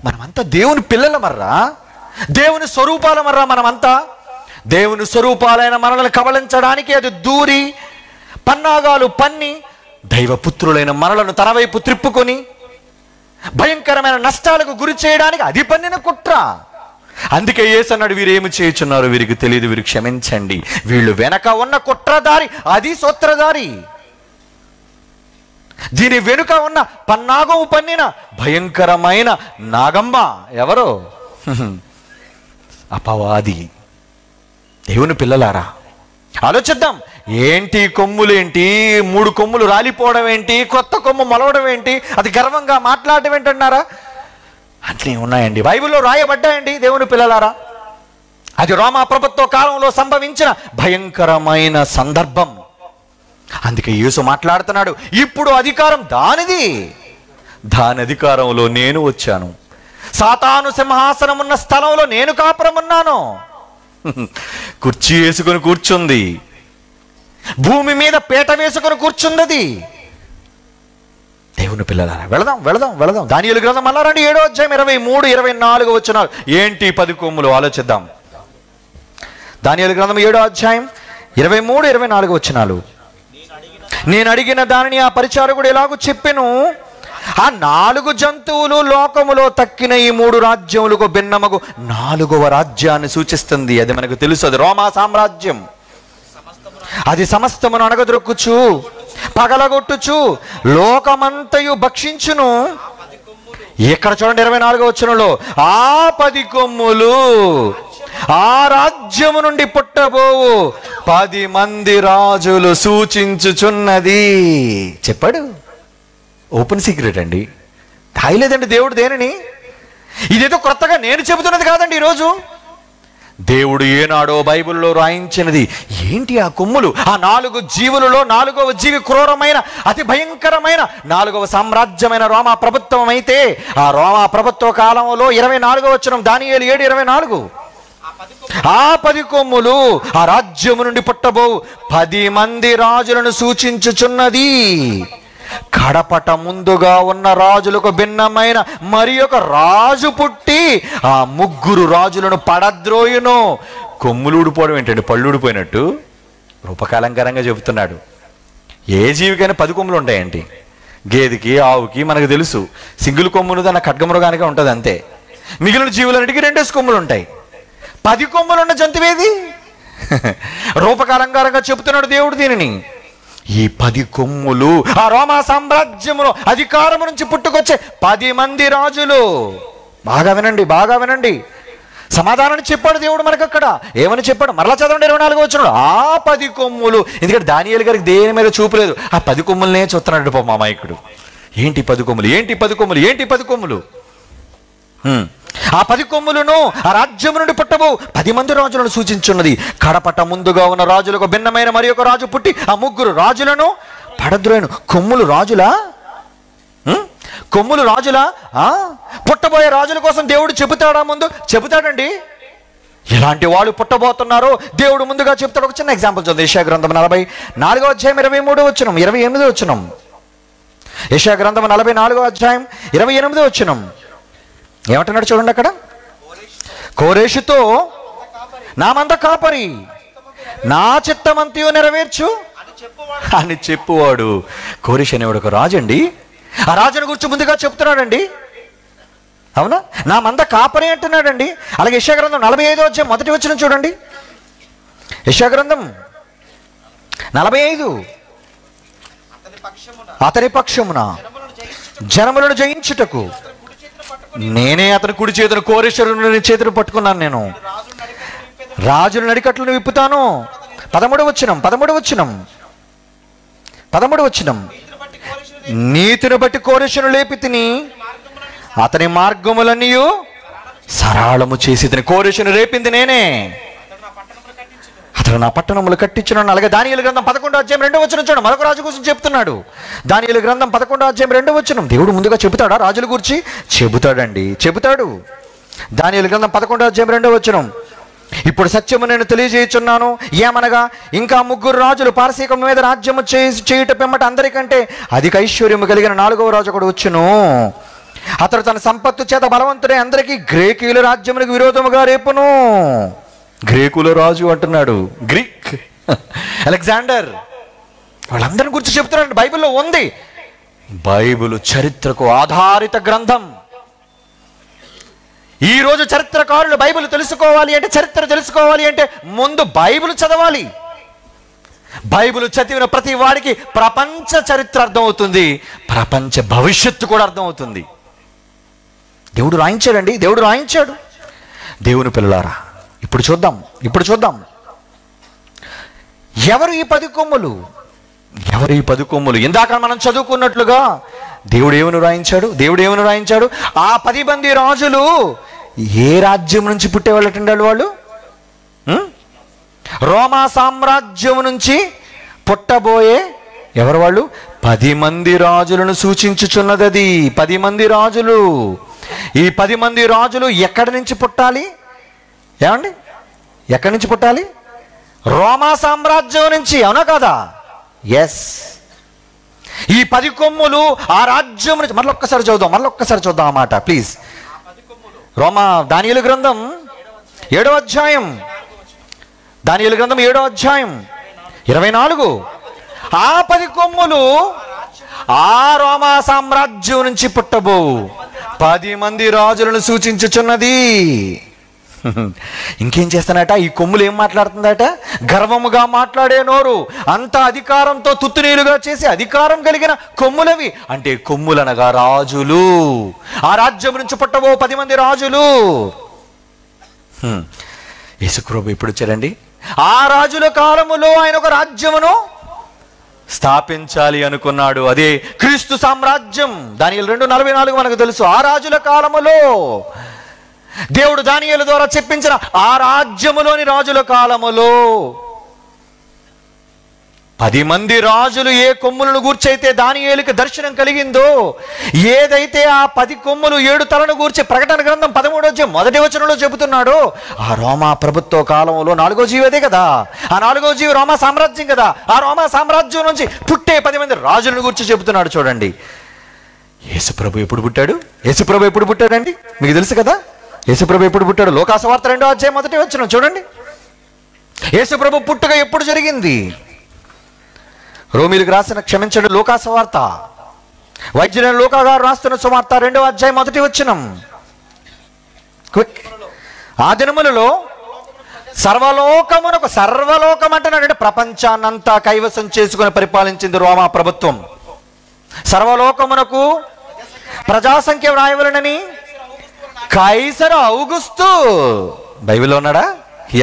మనమంతా దేవుని పిల్లలమర్రా, దేవుని స్వరూపాలమర్రా. మనమంతా దేవుని స్వరూపాలైన మనల్ని కబళించడానికి అది దూరి పన్నాగాలు పన్ని దైవపుత్రులైన మనలను తన వైపు త్రిప్పుకొని భయంకరమైన నష్టాలకు గురి చేయడానికి అది పన్నిన కుట్ర. అందుకే యేసు అన్నాడు, వీరేమి చేయుచున్నారు వీరికి తెలియదు, వీరు క్షమించండి. వీళ్ళు వెనక ఉన్న కుట్రదారి, అది సూత్రధారి. దీని వెనుక ఉన్న పన్నాగము పన్నిన భయంకరమైన నాగమ్మ ఎవరో? అపవాది. దేవుని పిల్లలారా ఆలోచిద్దాం. ఏంటి కొమ్ములేంటి? 3 కొమ్ములు రాలిపోవడం ఏంటి? కొత్త కొమ్ము మొలవడం ఏంటి? అది గర్వంగా మాట్లాడడం ఏంటన్నారా? అట్లే ఉన్నాయండి, బైబిల్లో రాయబడ్డాయండి దేవుని పిల్లలారా. అది రోమా ప్రభుత్వ కాలంలో సంభవించిన భయంకరమైన సందర్భం. అందుకే యేసు మాట్లాడుతున్నాడు, ఇప్పుడు అధికారం దానిది, దాని అధికారంలో నేను వచ్చాను. సాతాను సింహాసనం ఉన్న స్థలంలో నేను కాపురం ఉన్నాను. కుర్చీ వేసుకుని కూర్చుంది, భూమి మీద పీట వేసుకుని కూర్చుంది. దేవుని పిల్లలారా వెళదాం. దానియేలు గ్రంథం మళ్ళా రండి, 7వ అధ్యాయం 23, 24 వచనాలు. ఏంటి 10 కొమ్ములు? ఆలోచిద్దాం. దానియేలు గ్రంథం 7వ అధ్యాయం 23, 24 వచనాలు. నేను అడిగిన దానిని ఆ పరిచారకుడు ఎలాగూ చెప్పెను, ఆ 4 జంతువులు లోకములో తక్కిన ఈ 3 రాజ్యములకు భిన్నమగు 4వ రాజ్యాన్ని సూచిస్తుంది. అది మనకు తెలుసు, అది రోమా సామ్రాజ్యం. అది సమస్తమును అణగద్రొక్కుచు పగలగొట్టుచు లోకమంతయు భక్షించును. ఇక్కడ చూడండి 24వ వచనంలో, ఆ 10 కొమ్ములు ఆ రాజ్యము నుండి పుట్టబోవు 10 మంది రాజులు సూచించుచున్నది చెప్పాడు. ఓపెన్ సీక్రెట్ అండి, దాయలేదండి దేవుడు దేనిని. ఇదేదో కొత్తగా నేను చెబుతున్నది కాదండి. ఈరోజు దేవుడు ఏనాడో బైబిల్లో రాయించినది. ఏంటి ఆ కొమ్ములు? ఆ 4 జీవులలో 4వ జీవి క్రూరమైన అతి భయంకరమైన 4వ సామ్రాజ్యమైన రోమా ప్రభుత్వం అయితే, ఆ రోమా ప్రభుత్వ కాలంలో 24వ వచనం దానియేలు 7:24, ఆ 10 కొమ్ములు ఆ రాజ్యము నుండి పుట్టబోవు 10 మంది రాజులను సూచించుచున్నది. కడపట ముందుగా ఉన్న రాజులకు భిన్నమైన మరి ఒక రాజు పుట్టి ఆ 3 రాజులను పడద్రోయును. కొమ్ములు ఊడిపోవడం ఏంటండి? పళ్ళు ఊడిపోయినట్టు రూపకాలంకరంగా చెబుతున్నాడు. ఏ జీవికైనా 10 కొమ్ములు ఉంటాయండి. గేదెకి, ఆవుకి మనకు తెలుసు. సింగిల్ కొమ్ములు తన ఖడ్గమృగానికే ఉంటుంది అంతే. మిగిలిన జీవులన్నిటికీ 2 కొమ్ములు ఉంటాయి. 10 కొమ్ములు ఉన్న జంతువేది? రూపకాలంకరంగా చెబుతున్నాడు దేవుడు దీనిని. ఈ 10 కొమ్ములు ఆ రోమా సామ్రాజ్యములో అధికారము నుంచి పుట్టుకొచ్చే 10 మంది రాజులు. బాగా వినండి. సమాధానాన్ని చెప్పాడు దేవుడు మనకు అక్కడ. ఏమని చెప్పాడు? మరలా చదవండి 24వ వచనంలో. ఆ 10 కొమ్ములు, ఎందుకంటే దానియేలు గారికి దేని మీద చూపులేదు, ఆ 10 కొమ్ములనే చూస్తున్నాడు పాపం మా మాయకుడు. ఏంటి 10 కొమ్ములు, ఏంటి 10 కొమ్ములు, ఏంటి 10 కొమ్ములు? ఆ 10 కొమ్ములను ఆ రాజ్యం నుండి పుట్టబో 10 మంది రాజులను సూచించున్నది. కడపట ముందుగా ఉన్న రాజులకు భిన్నమైన మరి ఒక రాజు పుట్టి ఆ 3 రాజులను పడద్రోయను. కొమ్ములు రాజులా? కొమ్ములు రాజులా? పుట్టబోయే రాజుల కోసం దేవుడు చెబుతాడా? ముందు చెబుతాడండి. ఎలాంటి వాళ్ళు పుట్టబోతున్నారో దేవుడు ముందుగా చెప్తాడు. ఒక చిన్న ఎగ్జాంపుల్ చూద్దాం. యెషయా గ్రంథం 44వ అధ్యాయం 23వ వచనం, 28వ వచనం. యెషయా గ్రంథం 44వ అధ్యాయం 28వ వచనం ఏమంటున్నాడు చూడండి అక్కడ. కోరేషుతో నా మంద కాపరి, నా చిత్తమంతయు నెరవేర్చు అని చెప్పువాడు. కోరేషు అనేవాడు ఒక రాజు అండి. ఆ రాజుని గురించి ముందుగా చెప్తున్నాడండి. అవునా? నా మంద కాపరి అంటున్నాడండి. అలాగే యెషయా గ్రంథం 45వ అధ్యాయం 1వ వచనం చూడండి. యెషయా గ్రంథం 45 అతని పక్షమున జనములను జయించుటకు నేనే అతని కుడి చేతును కోరేశ్వరుని చేతులు పట్టుకున్నాను. నేను రాజుల నడికట్లను విప్పుతాను. 13వ వచనం. నీతిని బట్టి కోరేషును లేపి తిని అతని మార్గములన్నీ సరళము చేసి తిని. కోరేషును రేపింది నేనే, అతను నా పట్టణములు కట్టించున్నాను. అలాగే దానియేలు గ్రంథం 11వ అధ్యాయం 2వ వచనం చూడండి. మరొక రాజు కోసం చెప్తున్నాడు. దానియేలు గ్రంథం 11వ అధ్యాయం 2వ వచనం. దేవుడు ముందుగా చెబుతాడా రాజుల గురించి? చెబుతాడండి, చెబుతాడు. దానియేలు గ్రంథం 11వ అధ్యాయం 2వ వచనం. ఇప్పుడు సత్యము నేను తెలియజేయుచున్నాను, ఏమనగా ఇంకా 3 రాజులు పారసీకం మీద రాజ్యము చేయుట పిమ్మట అందరికంటే అధిక ఐశ్వర్యము కలిగిన 4వ రాజు ఒకడు వచ్చును. అతడు తన సంపత్తు చేత బలవంతుడే అందరికీ గ్రీకుల రాజ్యములకు విరోధముగా రేపును. గ్రీకుల రాజు అంటున్నాడు, గ్రీక్ అలెగ్జాండర్, వాళ్ళందరిని గురించి చెప్తున్నాడు. బైబిల్లో ఉంది. బైబిల్ చరిత్రకు ఆధారిత గ్రంథం. ఈ రోజు చరిత్రకారులు బైబిల్ తెలుసుకోవాలి అంటే, చరిత్ర తెలుసుకోవాలి అంటే ముందు బైబిల్ చదవాలి. బైబిల్ చదివిన ప్రతి వాడికి ప్రపంచ చరిత్ర అర్థమవుతుంది, ప్రపంచ భవిష్యత్తు కూడా అర్థమవుతుంది. దేవుడు రాయించాడండి, దేవుడు రాయించాడు. దేవుని పిల్లలారా, ఇప్పుడు చూద్దాం ఎవరు ఈ 10 కొమ్ములు? ఎవరు ఈ 10 కొమ్ములు? ఇందాక మనం చదువుకున్నట్లుగా దేవుడు ఏమని రాయించాడు? ఆ 10 మంది రాజులు ఏ రాజ్యం నుంచి పుట్టేవాళ్ళటండి? వాళ్ళు రోమా సామ్రాజ్యం నుంచి పుట్టబోయే ఎవరు వాళ్ళు? 10 మంది రాజులను సూచించుచున్నది అది. 10 మంది రాజులు. ఈ 10 మంది రాజులు ఎక్కడి నుంచి పుట్టాలి? ఏమండి, ఎక్కడి నుంచి పుట్టాలి? రోమా సామ్రాజ్యం నుంచి, అవునా కాదా? ఎస్. ఈ 10 కొమ్ములు ఆ రాజ్యం నుంచి. మరొక్కసారి చూద్దాం ఆ మాట ప్లీజ్. దానియేలు గ్రంథం 7వ అధ్యాయం, దానియేలు గ్రంథం 7వ అధ్యాయం 24. ఆ 10 కొమ్ములు ఆ రోమా సామ్రాజ్యం నుంచి పుట్టబో 10 మంది రాజులను సూచించుచున్నది. ఇంకేం చేస్తానట? ఈ కొమ్ములు ఏం మాట్లాడుతుందట? గర్వముగా మాట్లాడే నోరు, అంత అధికారంతో తుత్తునీలుగా చేసి అధికారం కలిగిన కొమ్ములవి. అంటే కొమ్ములనగా రాజులు. ఆ రాజ్యం నుంచి పుట్టబో 10 మంది రాజులు. యేసుప్రభు ఎప్పుడు వచ్చారండి? ఆ రాజుల కాలములో ఆయన ఒక రాజ్యమును స్థాపించాలి అనుకున్నాడు. అదే క్రీస్తు సామ్రాజ్యం. దానియేలు 2:44 మనకు తెలుసు. ఆ రాజుల కాలములో దేవుడు దానియేలు ద్వారా చెప్పించిన ఆ రాజ్యములోని రాజుల కాలములో 10 మంది రాజులు ఏ కొమ్ములను గూర్చైతే దానియేలుకి దర్శనం కలిగిందో, ఏదైతే ఆ 10 కొమ్ములు 7 తలను గూర్చి ప్రకటన గ్రంథం 13వ అధ్యాయం 1వ వచనంలో చెబుతున్నాడో, ఆ రోమా ప్రభుత్వ కాలంలో 4వ జీవి అదే కదా. ఆ 4వ జీవి రోమా సామ్రాజ్యం కదా. ఆ రోమా సామ్రాజ్యం నుంచి పుట్టే 10 మంది రాజులను గురించి చెబుతున్నాడు. చూడండి, యేసుప్రభు ఎప్పుడు పుట్టాడండి? మీకు తెలుసు కదా యేసుప్రభు ఎప్పుడు పుట్టాడు? లోకాసువార్త 2వ అధ్యాయం 1వ వచనం చూడండి. యేసుప్రభు పుట్టుక ఎప్పుడు జరిగింది? రోమీలకు రాసిన లోకాసువార్త, వైద్యులైన లూకా గారు రాస్తున్న సువార్త 2వ అధ్యాయం 1వ వచనం. ఆ దినములలో సర్వలోకం అంటున్నాడంటే ప్రపంచాన్నంతా కైవసం చేసుకుని పరిపాలించింది రోమా ప్రభుత్వం. సర్వలోకమునకు ప్రజాసంఖ్య వ్రాయవలనని కైసరు ఔగుస్తు. బైబిల్లో ఉన్నాడా?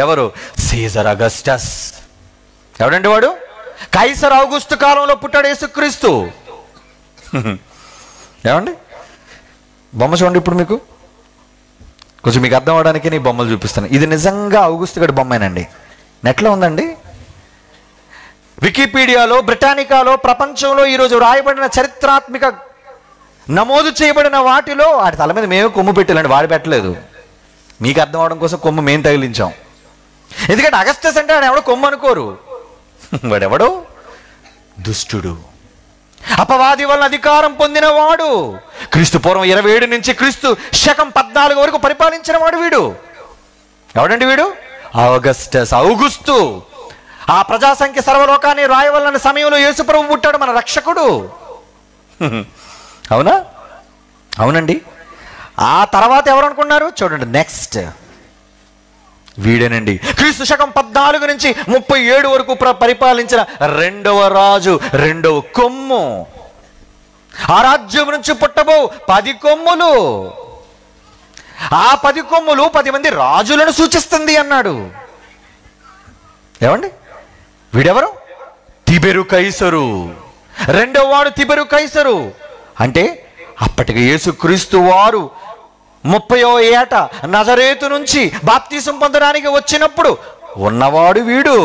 ఎవరు? Caesar Augustus. ఎవడండి వాడు? కైసర్ ఔగుస్తు కాలంలో పుట్టాడు యేసుక్రీస్తు. ఏమండి? బొమ్మ చూడండి ఇప్పుడు మీకు కొంచెం మీకు అర్థం అవడానికి నీ బొమ్మలు చూపిస్తాను. ఇది నిజంగా ఔగుస్తు గడి బొమ్మేనండి. నెట్లో ఉందండి. వికీపీడియాలో, బ్రిటానికాలో, ప్రపంచంలో ఈరోజు రాయబడిన చరిత్రాత్మక నమోదు చేయబడిన వాటిలో వాటి తల మీద మేము కొమ్ము పెట్టాలండి, వాడు పెట్టలేదు. మీకు అర్థం అవడం కోసం కొమ్ము మేము తగిలించాం. ఎందుకంటే అగస్టస్ అంటే వాడు ఎవడో కొమ్ము అనుకోరు. వాడెవడో దుష్టుడు, అపవాది వలన అధికారం పొందినవాడు. క్రీస్తు పూర్వం 27 నుంచి క్రీస్తు శకం 14 వరకు పరిపాలించిన వాడు వీడు. ఎవడండి వీడు? అగస్టస్, ఔగుస్తు. ఆ ప్రజాసంఖ్య సర్వలోకాన్ని రాయవలన సమయంలో యేసుప్రభు పుట్టాడు, మన రక్షకుడు. అవునా? అవునండి. ఆ తర్వాత ఎవరు అనుకున్నారు? చూడండి, నెక్స్ట్ వీడేనండి. క్రీస్తు శకం 14 నుంచి 37 వరకు పరిపాలించిన రెండవ రాజు, రెండవ కొమ్ము. ఆ రాజ్యం నుంచి పుట్టబో 10 కొమ్ములు. ఆ 10 కొమ్ములు 10 మంది రాజులను సూచిస్తుంది అన్నాడు. ఏమండి? వీడెవరు? తిబెరు కైసరు. రెండవ వాడు తిబెరు కైసరు. అంటే అప్పటికి యేసుక్రీస్తు వారు 30వ ఏట నజరేతు నుంచి బాప్తీసం పొందడానికి వచ్చినప్పుడు ఉన్నవాడు వీడు.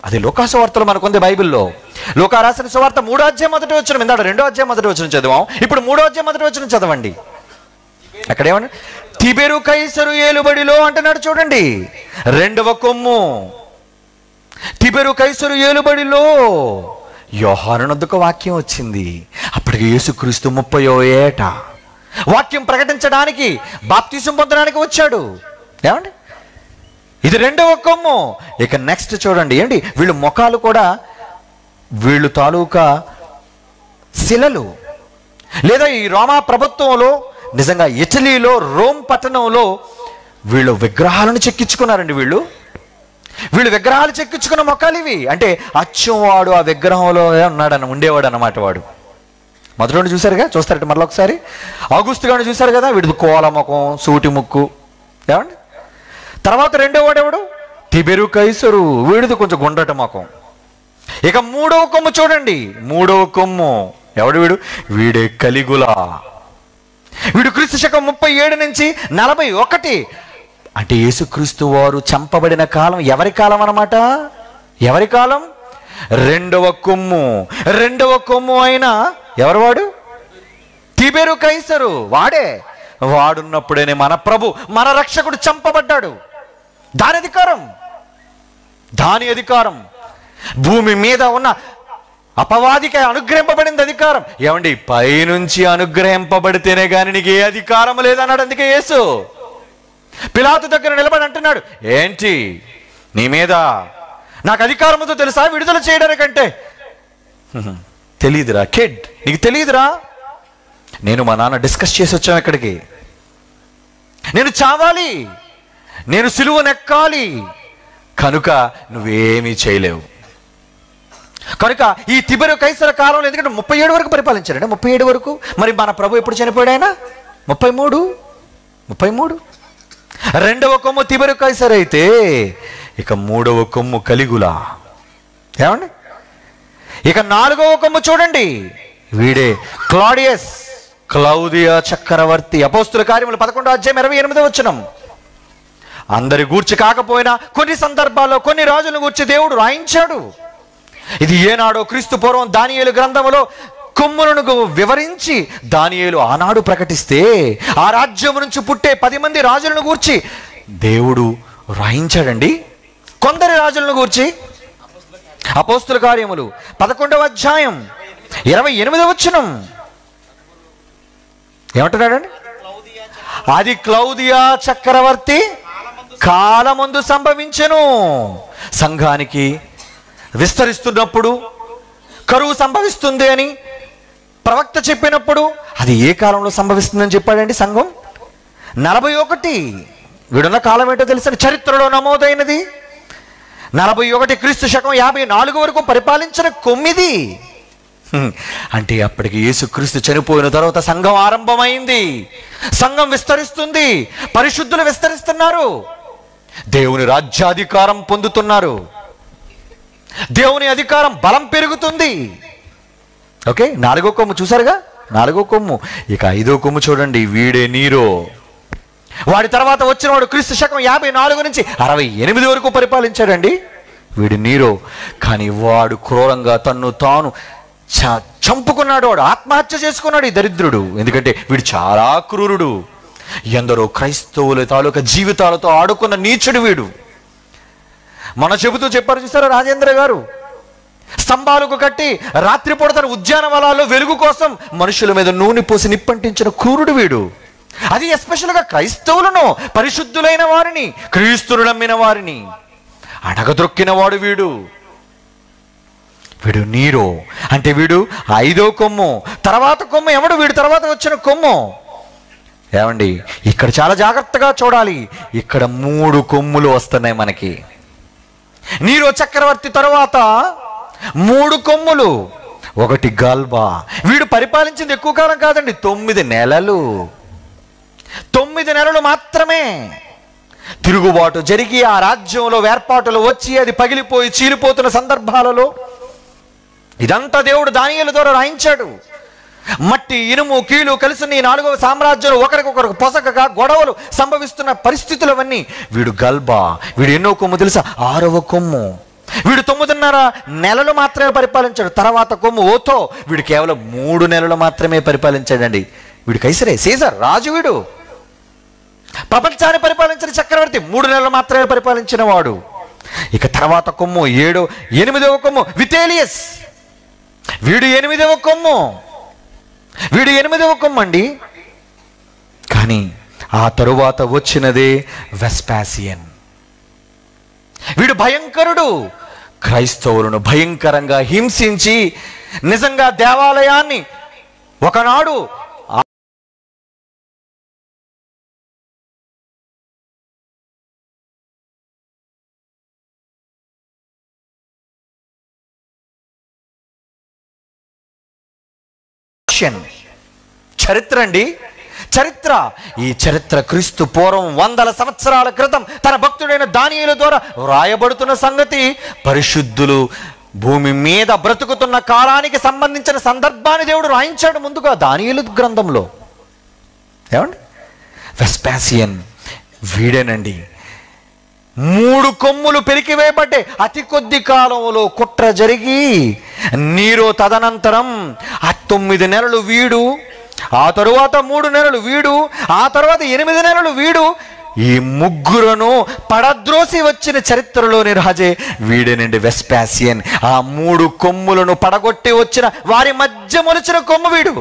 అది లూకా సువార్తలో మనకుంది బైబిల్లో. లూకా రాసిన సువార్త 3వ అధ్యాయం 1వ వచనం. ఇందాక 2వ అధ్యాయం 1వ వచనం చదివాం. ఇప్పుడు 3వ అధ్యాయం 1వ వచనం చదవండి. అక్కడ ఏమన్నా? తిబెరు కైసరు ఏలుబడిలో అంటున్నాడు. చూడండి, రెండవ కొమ్ము. తిబెరు కైసరు ఏలుబడిలో యోహాను నొద్దకు వాక్యం వచ్చింది. అప్పటికి యేసుక్రీస్తు 30వ ఏట వాక్యం ప్రకటించడానికి, బాప్తీసం పొందడానికి వచ్చాడు. ఏమండి? ఇది రెండవ కొమ్ము. ఇక నెక్స్ట్ చూడండి. ఏంటి? వీళ్ళు ముఖాలు కూడా వీళ్ళు తాలూకా శిలలు. లేదా ఈ రోమా ప్రభుత్వంలో, నిజంగా ఇటలీలో రోమ్ పట్టణంలో వీళ్ళు విగ్రహాలను చెక్కించుకున్నారండి. వీళ్ళు విగ్రహాలు చెక్కించుకున్న ముఖాలు ఇవి. అంటే అచ్చం వాడు ఆ విగ్రహంలో ఉండేవాడు అన్నమాట వాడు. మొదటి చూసారుగా, చూస్తారట మరలా ఒకసారి. ఔగుస్తుగాను చూశారు కదా, వీడిది కోల ముఖం, సూటి ముక్కు. ఏమండి? తర్వాత రెండో వాడు ఎవడు? తిబెరు కైసరు. వీడిది కొంచెం గుండ్రటి ముఖం. ఇక 3వ కొమ్ము చూడండి. 3వ కొమ్ము ఎవడు? వీడే కలిగులా. వీడు క్రీస్తు శకం 37 నుంచి 41. అంటే యేసుక్రీస్తు వారు చంపబడిన కాలం ఎవరి కాలం అన్నమాట? ఎవరి కాలం? రెండవ కొమ్ము. రెండవ కొమ్ము అయినా ఎవరు వాడు? తిబెరు కైసరు. వాడున్నప్పుడేనే మన ప్రభు, మన రక్షకుడు చంపబడ్డాడు. దాని అధికారం భూమి మీద ఉన్న అపవాదికి అనుగ్రహింపబడింది అధికారం. ఏమండి? పైనుంచి అనుగ్రహింపబడితేనే కానీ నీకు ఏ అధికారం లేదన్నాడు. అందుకే యేసు పిలాతు దగ్గర నిలబడి అంటున్నాడు, ఏంటి నీ మీద నాకు అధికారంతో తెలుసా విడుదల చేయడానికంటే? తెలీదురా కిడ్, నీకు తెలీదురా? నేను మా నాన్న డిస్కస్ చేసి వచ్చాం ఇక్కడికి. నేను చావాలి, నేను సిలువనెక్కాలి, కనుక నువ్వేమీ చేయలేవు. కనుక ఈ తిబెరు కైసర కాలంలో, ఎందుకంటే 37 వరకు పరిపాలించారండి. 37 వరకు. మరి మన ప్రభు ఎప్పుడు చనిపోయాడు? ఆయన 33. రెండవ కొమ్ము తిబెరు కైసర్ అయితే ఇక 3వ కొమ్ము కలిగులా. ఏమండి? ఇక 4వ కొమ్ము చూడండి. వీడే క్లౌదియా చక్రవర్తి. అపోస్తుల కార్యములు 11వ అధ్యాయం 28వ వచనం. అందరి గూర్చి కాకపోయినా కొన్ని సందర్భాల్లో కొన్ని రాజులను గూర్చి దేవుడు రాయించాడు. ఇది ఏనాడో క్రీస్తు పూర్వం దానియేలు గ్రంథములో కొమ్ములను వివరించి దానియేలు ఆనాడు ప్రకటిస్తే, ఆ రాజ్యం నుంచి పుట్టే 10 మంది రాజులను గూర్చి దేవుడు రాయించాడండి. కొందరి రాజులను గూర్చి అపోస్తుల కార్యములు 11వ అధ్యాయం 28వ వచనం ఏమంటున్నాడండి? అది క్లౌదియా చక్రవర్తి కాలమందు సంభవించెను. సంఘానికి విస్తరిస్తున్నప్పుడు కరువు సంభవిస్తుంది అని ప్రవక్త చెప్పినప్పుడు అది ఏ కాలంలో సంభవిస్తుందని చెప్పాడండి? సంఘం 41. వీడున్న కాలం ఏంటో తెలుసా? చరిత్రలో నమోదైనది 41. క్రీస్తు శకం 54 వరకు పరిపాలించిన 9. అంటే అప్పటికి యేసుక్రీస్తు చనిపోయిన తర్వాత సంఘం ఆరంభమైంది, సంఘం విస్తరిస్తుంది, పరిశుద్ధులు విస్తరిస్తున్నారు, దేవుని రాజ్యాధికారం పొందుతున్నారు, దేవుని అధికారం బలం పెరుగుతుంది. ఓకే, 4వ కొమ్ము చూసారుగా, 4వ కొమ్ము. ఇక 5వ కొమ్ము చూడండి, వీడే నీరో. వాడి తర్వాత వచ్చిన వాడు క్రీస్తు శకం 54 నుంచి 68 వరకు పరిపాలించాడండి వీడు నీరో. కానీ వాడు క్రూరంగా తన్ను తాను చంపుకున్నాడు, వాడు ఆత్మహత్య చేసుకున్నాడు ఈ దరిద్రుడు. ఎందుకంటే వీడు చాలా క్రూరుడు, ఎందరో క్రైస్తవుల తాలూకా జీవితాలతో ఆడుకున్న నీచుడు వీడు. మన చెబుతూ చెప్పారు చూసారా రాజేంద్ర గారు, స్తంభాలకు కట్టి రాత్రిపూట తన ఉద్యానవనాల్లో వెలుగు కోసం మనుషుల మీద నూనె పోసి నిప్పంటించిన క్రూరుడు వీడు. అది ఎస్పెషల్గా క్రైస్తవులను, పరిశుద్ధులైన వారిని, క్రీస్తును నమ్మిన వారిని అడగదొక్కిన వాడు వీడు. వీడు నీరో. అంటే వీడు 5వ కొమ్ము. తర్వాత కొమ్ము ఎవడు? వీడు తర్వాత వచ్చిన కొమ్ము. ఏమండి, ఇక్కడ చాలా జాగ్రత్తగా చూడాలి. ఇక్కడ 3 కొమ్ములు వస్తున్నాయి మనకి. నీరో చక్రవర్తి తరువాత 3 కొమ్ములు. ఒకటి గల్బా. వీడు పరిపాలించింది ఎక్కువ కాలం కాదండి, 9 నెలలు. 9 నెలలు మాత్రమే. తిరుగుబాటు జరిగి ఆ రాజ్యంలో వేర్పాటులు వచ్చి అది పగిలిపోయి చీలిపోతున్న సందర్భాలలో ఇదంతా దేవుడు దానియేలు ద్వారా రాయించాడు. మట్టి, ఇనుము, కీలు కలిసి ఈ 4వ సామ్రాజ్యంలో ఒకరికొకరికి పొసగగా గొడవలు సంభవిస్తున్న పరిస్థితులవన్నీ. వీడు గల్బా. వీడు ఎన్నో కొమ్ము తెలుసా? 6వ కొమ్ము. వీడు 9.5 నెలలు మాత్రమే పరిపాలించాడు. తర్వాత కొమ్ము ఓతో. వీడు కేవలం 3 నెలలు మాత్రమే పరిపాలించాడండి. వీడు కైసరే, సీజర్ రాజు. వీడు ప్రపంచాన్ని పరిపాలించిన చక్రవర్తి. 3 నెలలు మాత్రమే పరిపాలించిన వాడు. ఇక తర్వాత కొమ్ము 8వ కొమ్ము వితేలియస్. వీడు 8వ కొమ్ము. వీడు 8వ కొమ్ము అండి. కానీ ఆ తరువాత వచ్చినదే వెస్పాసియన్. వీడు భయంకరుడు. క్రైస్తవులను భయంకరంగా హింసించి నిజంగా దేవాలయాన్ని ఒకనాడు చరిత్ర అండి, చరిత్ర. ఈ చరిత్ర క్రీస్తు పూర్వం 100 సంవత్సరాల క్రితం తన భక్తుడైన దానియేలు ద్వారా వ్రాయబడుతున్న సంగతి. పరిశుద్ధులు భూమి మీద బ్రతుకుతున్న కాలానికి సంబంధించిన సందర్భాన్ని దేవుడు రాయించాడు ముందుగా దానియేలు గ్రంథంలో. ఏమండి, వెస్పాసియన్ వీడేనండి. 3 కొమ్ములు పెరికివేయబడ్డాయి. అతి కొద్ది కాలంలో కుట్ర జరిగి నీరో తదనంతరం 9 నెలలు వీడు, ఆ తరువాత 3 నెలలు వీడు, ఆ తర్వాత 8 నెలలు వీడు. ఈ ముగ్గురును పడద్రోసి వచ్చిన చరిత్రలోని రాజే వీడేనండి వెస్పాసియన్. ఆ 3 కొమ్ములను పడగొట్టి వచ్చిన వారి మధ్య మొలిచిన కొమ్ము వీడు.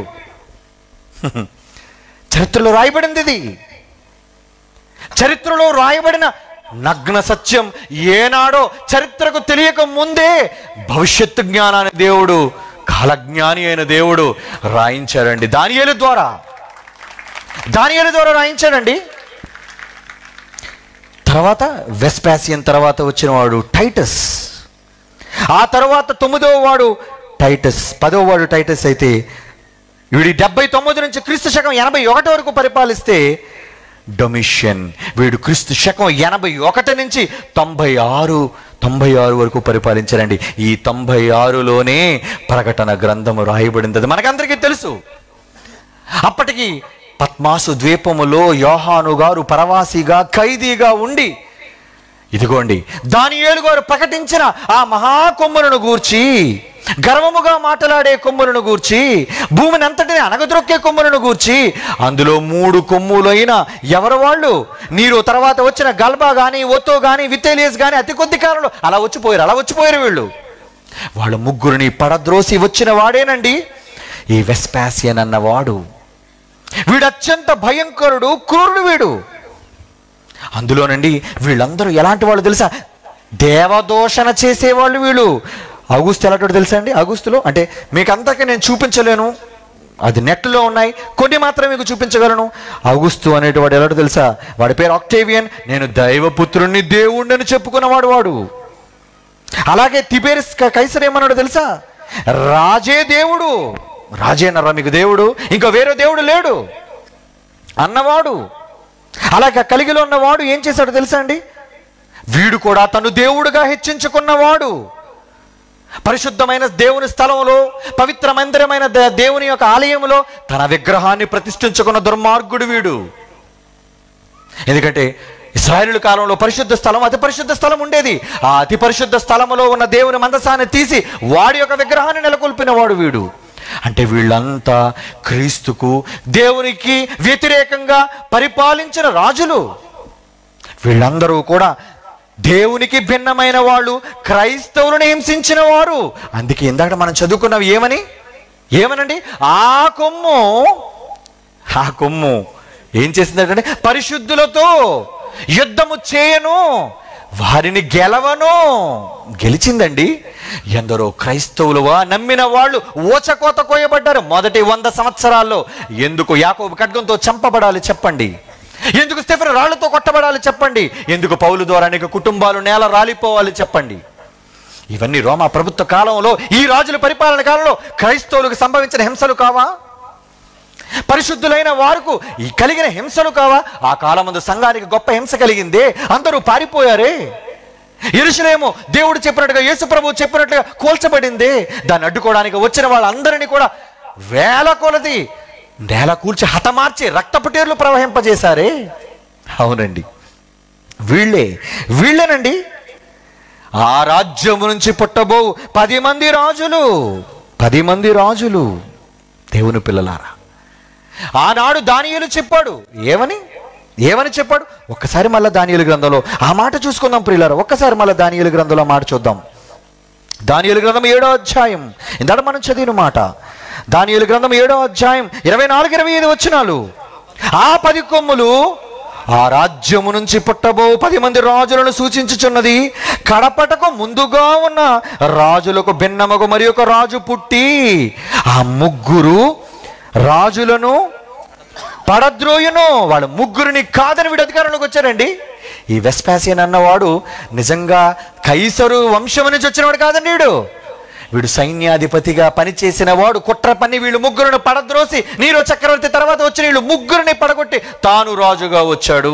చరిత్రలో రాయబడింది ఇది. చరిత్రలో రాయబడిన నగ్న సత్యం ఏనాడో చరిత్రకు తెలియక ముందే భవిష్యత్తు జ్ఞానాన్ని దేవుడు, కాలజ్ఞాని అయిన దేవుడు రాయించాడండి దానియేలు ద్వారా. దానియేలు ద్వారా రాయించాడండి. తర్వాత వెస్పాసియన్ తర్వాత వచ్చిన వాడు టైటస్. ఆ తర్వాత 9వ వాడు టైటస్, 10వ వాడు టైటస్ అయితే వీడి 79 నుంచి క్రీస్తు శకం 81 వరకు పరిపాలిస్తే డొమిషియన్. వీడు క్రీస్తు శకం 81 నుంచి 96 వరకు పరిపాలించారండి. ఈ 96లోనే ప్రకటన గ్రంథము రాయబడింది. అది మనకందరికీ తెలుసు. అప్పటికి పద్మాసు ద్వీపములో యోహాను గారు పరవాసిగా ఖైదీగా ఉండి, ఇదిగోండి దానియేలు గారు ప్రకటించిన ఆ మహాకొమ్ములను గూర్చి, గర్వముగా మాట్లాడే కొమ్ములను గూర్చి, భూమిని అంతటిని అనగద్రొక్కే కొమ్ములను గూర్చి, అందులో 3 కొమ్ములైన ఎవరు వాళ్ళు? నీరు తర్వాత వచ్చిన గల్బా కానీ, ఓతో కానీ, వితేలియస్ కానీ అతి కొద్ది కాలంలో అలా వచ్చిపోయారు వీళ్ళు. వాళ్ళ ముగ్గురిని పడద్రోసి వచ్చిన వాడేనండి ఈ వెస్పాసియన్ అన్నవాడు. వీడు అత్యంత భయంకరుడు, క్రూరుడు వీడు. అందులోనండి వీళ్ళందరూ ఎలాంటి వాళ్ళు తెలుసా? దేవదోషణ చేసేవాళ్ళు వీళ్ళు. ఆగస్టు ఎలాంటి తెలుసా అండి? ఆగస్టులో అంటే మీకు అంతకే నేను చూపించలేను, అది నెట్లో ఉన్నాయి, కొన్ని మాత్రమే మీకు చూపించగలను. ఆగస్టు అనేటివాడు ఎలాంటి తెలుసా? వాడి పేరు ఆక్టేవియన్. నేను దైవపుత్రుణ్ణి, దేవుణ్ణి చెప్పుకున్నవాడు వాడు. అలాగే తిబెరియస్ కైసర్ ఏమన్నాడు తెలుసా? రాజే దేవుడు, రాజేనరా మీకు దేవుడు, ఇంకా వేరే దేవుడు లేడు అన్నవాడు. అలాగే కలిగిలో ఉన్నవాడు ఏం చేశాడు తెలుసా అండి? వీడు కూడా తను దేవుడుగా హెచ్చించుకున్నవాడు. పరిశుద్ధమైన దేవుని స్థలంలో, పవిత్ర మందిరమైన దేవుని యొక్క ఆలయంలో తన విగ్రహాన్ని ప్రతిష్ఠించుకున్న దుర్మార్గుడు వీడు. ఎందుకంటే ఇశ్రాయేలు కాలంలో పరిశుద్ధ స్థలం, అతి పరిశుద్ధ స్థలం ఉండేది. ఆ అతి పరిశుద్ధ స్థలములో ఉన్న దేవుని మందసాన్ని తీసి వాడి యొక్క విగ్రహాన్ని నెలకొల్పిన వాడు వీడు. అంటే వీళ్ళంతా క్రీస్తుకు, దేవునికి వ్యతిరేకంగా పరిపాలించిన రాజులు. వీళ్ళందరూ కూడా దేవునికి భిన్నమైన వాళ్ళు, క్రైస్తవులను హింసించిన వారు. అందుకే ఇందాక మనం చదువుకున్నవి ఏమనండి? ఆ కొమ్ము ఏం చేసిందంటే, పరిశుద్ధులతో యుద్ధము చేయను, వారిని గెలవను. గెలిచిందండి. ఎందరో క్రైస్తవులుగా నమ్మిన వాళ్ళు ఓచకోత కోయబడ్డారు మొదటి 100 సంవత్సరాల్లో. ఎందుకు యాకోబు ఖడ్గంతో చంపబడాలి చెప్పండి? ఎందుకు స్టెఫెను రాళ్లతో కొట్టబడాలి చెప్పండి? ఎందుకు పౌలు ద్వారా అనేక కుటుంబాలు నేల రాలిపోవాలి చెప్పండి? ఇవన్నీ రోమా ప్రభుత్వ కాలంలో, ఈ రాజుల పరిపాలన కాలంలో క్రైస్తవులకు సంభవించిన హింసలు కావా? పరిశుద్ధులైన వారికి ఈ కలిగిన హింసలు కావా? ఆ కాలమందు సంఘానికి గొప్ప హింస కలిగిందే, అందరూ పారిపోయారే. యెరూషలేము దేవుడు చెప్పినట్టుగా, యేసు ప్రభువు చెప్పినట్లుగా కూల్చబడిందే. దాన్ని అడ్డుకోవడానికి వచ్చిన వాళ్ళందరినీ కూడా వేల కొలది నేల కూల్చి హతమార్చి రక్తపుటేర్లు ప్రవహింపజేశారే. అవునండి, వీళ్ళేనండి ఆ రాజ్యము నుంచి పుట్టబో 10 మంది రాజులు. దేవుని పిల్లలారా, ఆనాడు దానియేలు చెప్పాడు. ఏమని చెప్పాడు? ఒక్కసారి మళ్ళీ దానియేలు గ్రంథంలో ఆ మాట చూసుకుందాం ప్రియులారా. ఒక్కసారి మళ్ళీ దానియేలు గ్రంథంలో మాట చూద్దాం. దానియేలు గ్రంథం 7వ అధ్యాయం, ఇందాక మనం చదివిన మాట. దానియేలు గ్రంథం 7వ అధ్యాయం 24-25 వచనాలు. ఆ 10 కొమ్ములు ఆ రాజ్యము నుంచి పుట్టబో 10 మంది రాజులను సూచించుచున్నది. కడపటకు ముందుగా ఉన్న రాజులకు భిన్నమగు మరి ఒక రాజు పుట్టి ఆ 3 రాజులను పడద్రోయును. వాళ్ళు 3 కాదని వీడు అధికారంలోకి వచ్చారండి. ఈ వెస్పాసియన్ అన్నవాడు నిజంగా కైసరు వంశం నుంచి వచ్చినవాడు కాదండి. వీడు సైన్యాధిపతిగా పనిచేసిన వాడు. కుట్ర పని వీళ్ళు 3 పడద్రోసి, నీరో చక్రవర్తి తర్వాత వచ్చిన వీళ్ళు 3 పడగొట్టి తాను రాజుగా వచ్చాడు.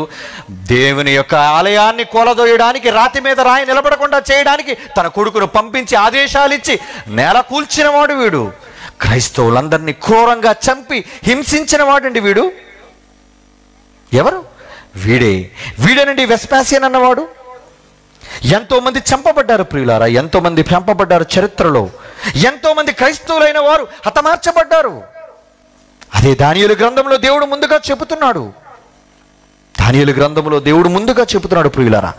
దేవుని యొక్క ఆలయాన్ని కూలదోయడానికి, రాతి మీద రాయి నిలబడకుండా చేయడానికి తన కొడుకును పంపించి ఆదేశాలు ఇచ్చి నేల కూల్చిన వాడు వీడు. క్రైస్తవులందరినీ క్రూరంగా చంపి హింసించిన వాడండి వీడు. ఎవరు? వీడేనండి వెస్పాసియన్ అన్నవాడు. ఎంతో మంది చంపబడ్డారు ప్రియులారా, ఎంతో మంది చంపబడ్డారు చరిత్రలో. ఎంతో మంది క్రైస్తవులైన వారు హతమార్చబడ్డారు. అదే దానియేలు గ్రంథంలో దేవుడు ముందుగా చెబుతున్నాడు ప్రియులారా.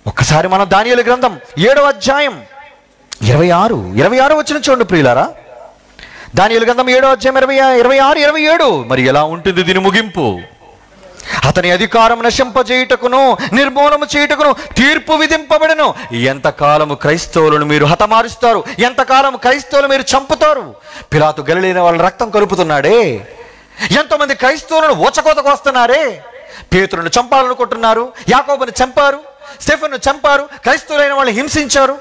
ఒక్కసారి మనం దానియేలు గ్రంథం 7వ అధ్యాయం 26 వచనం చూడండి ప్రియులారా. దానియేలు గ్రంథం 7వ అధ్యాయం 26-27. మరి ఎలా ఉంటుంది దీని ముగింపు? అతని అధికారం నశింపజేయుటకును నిర్మూలము చేయుటకును తీర్పు విధింపబడెను. ఎంతకాలము క్రైస్తవులను మీరు హతమారుస్తారు, ఎంతకాలం క్రైస్తవులు మీరు చంపుతారు? పిలాతు గలిలైన వాళ్ళ రక్తం కలుపుతున్నాడే. ఎంతోమంది క్రైస్తవులను ఓచకోతకు వస్తున్నారే. పేతురును చంపాలనుకుంటున్నారు, యాకోబుని చంపారు, స్టెఫెనును చంపారు, క్రైస్తవులైన వాళ్ళని హింసించారు.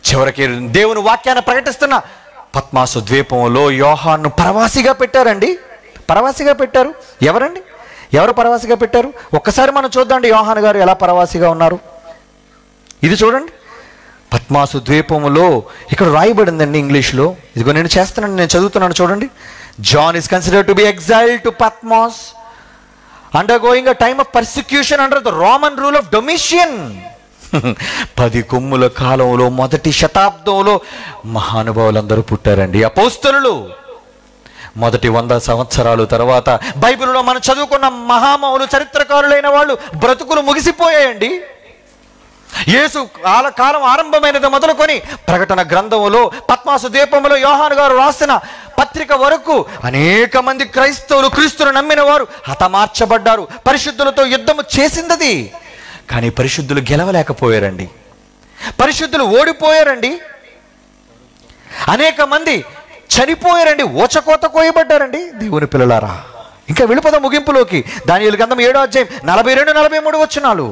చివరికి దేవుని వాక్యాన్ని ప్రకటిస్తున్న పత్మాసు ద్వీపంలో యోహాను పరవాసిగా పెట్టారండి. ఎవరు పరవాసిగా పెట్టారు? ఒక్కసారి మనం చూద్దాండి యోహాను గారు ఎలా పరవాసిగా ఉన్నారు. ఇది చూడండి, పత్మాసు ద్వీపములో ఇక్కడ రాయబడిందండి ఇంగ్లీష్లో. ఇదిగో నేను చదువుతున్నాను చూడండి. John is considered to be exiled to Patmos, undergoing a time of persecution under the Roman rule of Domitian. 10 కొమ్ముల కాలంలో మొదటి శతాబ్దంలో మహానుభావులందరూ పుట్టారండి, అపోస్తలులు. మొదటి 100 సంవత్సరాలు తర్వాత బైబిల్లో మనం చదువుకున్న మహామహులు, చరిత్రకారులైన వాళ్ళు బ్రతుకులు ముగిసిపోయాయండి. యేసు కాలం ఆరంభమైనది మొదలుకొని ప్రకటన గ్రంథములో, పత్మాసు ద్వీపంలో యోహాను గారు రాసిన పత్రిక వరకు అనేక మంది క్రైస్తవులు, క్రీస్తును నమ్మిన వారు హతమార్చబడ్డారు. పరిశుద్ధులతో యుద్ధము చేసిందది. కానీ పరిశుద్ధులు గెలవలేకపోయారండి, పరిశుద్ధులు ఓడిపోయారండి. అనేక మంది చనిపోయారండి, ఓచకోత కోయబడ్డారండి. దేవుని పిల్లలారా, ఇంకా వెళ్ళిపోదాం ముగింపులోకి. దానియేలు గ్రంథం 7వ అధ్యాయం 42-43 వచనాలు.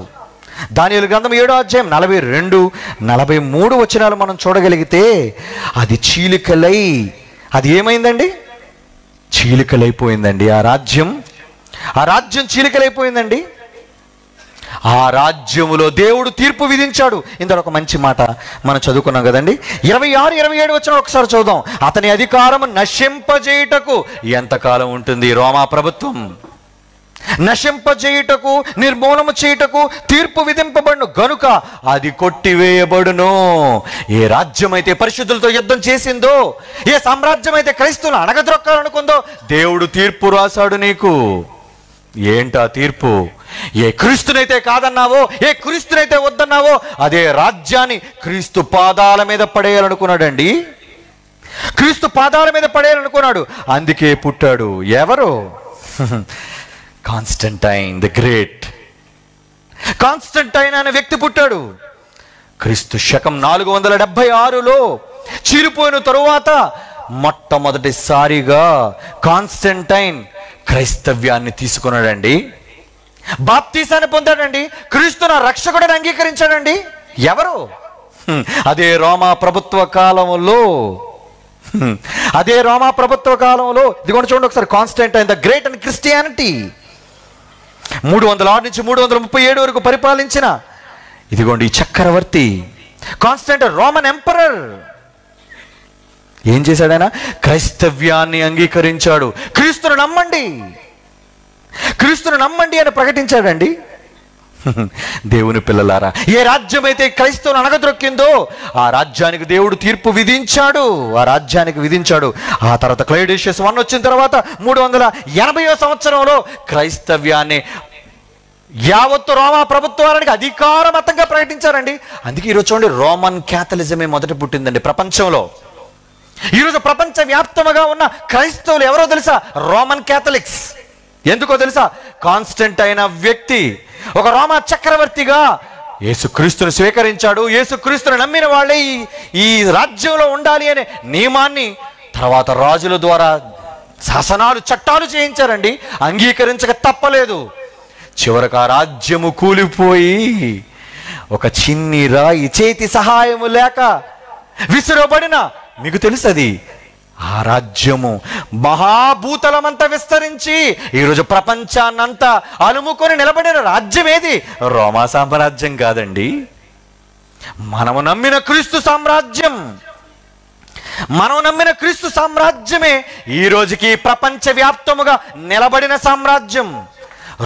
దానియేలు గ్రంథం 7వ అధ్యాయం 42, 43 వచనాలు మనం చూడగలిగితే అది చీలికలై, అది ఏమైందండి? చీలికలైపోయిందండి. ఆ రాజ్యం చీలికలైపోయిందండి. ఆ రాజ్యములో దేవుడు తీర్పు విధించాడు. ఇందులో ఒక మంచి మాట మనం చదువుకున్నాం కదండి. 26, 27 వచనం ఒకసారి చూద్దాం. అతని అధికారం నశింపజేయుటకు ఎంతకాలం ఉంటుంది? రోమా ప్రభుత్వం నశింపజేయుటకు, నిర్మూలన చేయుటకు తీర్పు విధింపబడును గనుక అది కొట్టివేయబడును. ఏ రాజ్యం అయితే పరిశుద్ధులతో యుద్ధం చేసిందో, ఏ సామ్రాజ్యం అయితే క్రైస్తవులు అణగద్రొక్కాలనుకుందో, దేవుడు తీర్పు రాశాడు నీకు. ఏంటా తీర్పు? ఏ క్రీస్తునైతే కాదన్నావో, ఏ క్రీస్తునైతే వద్దన్నావో, అదే రాజ్యాన్ని క్రీస్తు పాదాల మీద పడేయాలనుకున్నాడండి. క్రీస్తు పాదాల మీద పడేయాలనుకున్నాడు. అందుకే పుట్టాడు. ఎవరు? Constantine the great. కాన్స్టంటైన్ అనే వ్యక్తి పుట్టాడు. క్రీస్తు శకం 476లో చీలిపోయిన తరువాత మొట్టమొదటిసారిగా కాన్స్టంటైన్ క్రైస్తవ్యాన్ని తీసుకున్నాడండి. బాప్తీసాన్ని పొందాడండి. క్రీస్తున రక్షకుడిని అంగీకరించాడండి. ఎవరు? అదే రోమా ప్రభుత్వ కాలంలో, ఇదిగోండి చూడండి ఒకసారి, Constantine the great and Christianity 306 నుంచి 337 వరకు పరిపాలించిన ఇదిగోండి ఈ చక్రవర్తి కాన్స్టంటైన్, రోమన్ ఎంపరర్. ఏం చేశాడు ఆయన? క్రైస్తవ్యాన్ని అంగీకరించాడు. క్రీస్తును నమ్మండి అని ప్రకటించాడండి. దేవుని పిల్లలారా, ఏ రాజ్యం అయితే క్రైస్తవులు అణగద్రొక్కిందో ఆ రాజ్యానికి దేవుడు తీర్పు విధించాడు. ఆ తర్వాత క్లైడేషియస్ 1 వచ్చిన తర్వాత 380వ సంవత్సరంలో క్రైస్తవ్యాన్ని యావత్తు రోమా ప్రభుత్వానికి అధికారమతంగా ప్రకటించారండి. అందుకే ఈరోజు చూడండి, రోమన్ క్యాథలిజమే మొదట పుట్టిందండి ప్రపంచంలో. ఈరోజు ప్రపంచ వ్యాప్తముగా ఉన్న క్రైస్తవులు ఎవరో తెలుసా? Roman Catholics. ఎందుకో తెలుసా? కాన్స్టంటైన్ అయిన వ్యక్తి ఒక రోమా చక్రవర్తిగా యేసుక్రీస్తును స్వీకరించాడు. యేసుక్రీస్తును నమ్మిన వాళ్ళే ఈ రాజ్యంలో ఉండాలి అనే నియమాన్ని తర్వాత రాజుల ద్వారా శాసనాలు, చట్టాలు చేయించారండి. అంగీకరించక తప్పలేదు. చివరకు ఆ రాజ్యము కూలిపోయి ఒక చిన్ని రాయి చేతి సహాయము లేక విసిరబడిన, మీకు తెలుసది, ఆ రాజ్యము మహాభూతలమంతా విస్తరించి ఈరోజు ప్రపంచాన్నంతా అలుముకొని నిలబడిన రాజ్యం ఏది? రోమా సామ్రాజ్యం కాదండి. మనము నమ్మిన క్రీస్తు సామ్రాజ్యమే ఈ రోజుకి ప్రపంచ వ్యాప్తముగా నిలబడిన సామ్రాజ్యం.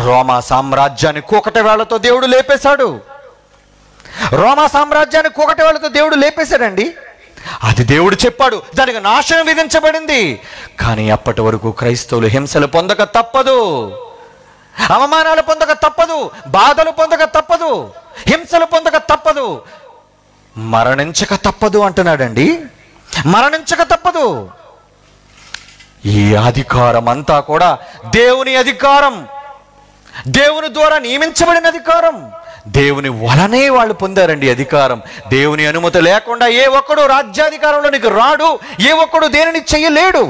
రోమా సామ్రాజ్యాన్ని కూకటి వేళ్లతో దేవుడు లేపేశాడండి. అది దేవుడు చెప్పాడు, దానికి నాశనం విధించబడింది. కానీ అప్పటి వరకు క్రైస్తవులు హింసలు పొందక తప్పదు, అవమానాలు పొందక తప్పదు, బాధలు పొందక తప్పదు, హింసలు పొందక తప్పదు, మరణించక తప్పదు అంటున్నాడండి. మరణించక తప్పదు. ఈ అధికారం అంతా కూడా దేవుని అధికారం, దేవుని ద్వారా నియమించబడిన అధికారం. దేవుని వలనే వాళ్ళు పొందారండి అధికారం. దేవుని అనుమతి లేకుండా ఏ ఒక్కడు రాజ్యాధికారంలోనికి రాడు, ఏ ఒక్కడు దేనిని చెయ్యలేడు.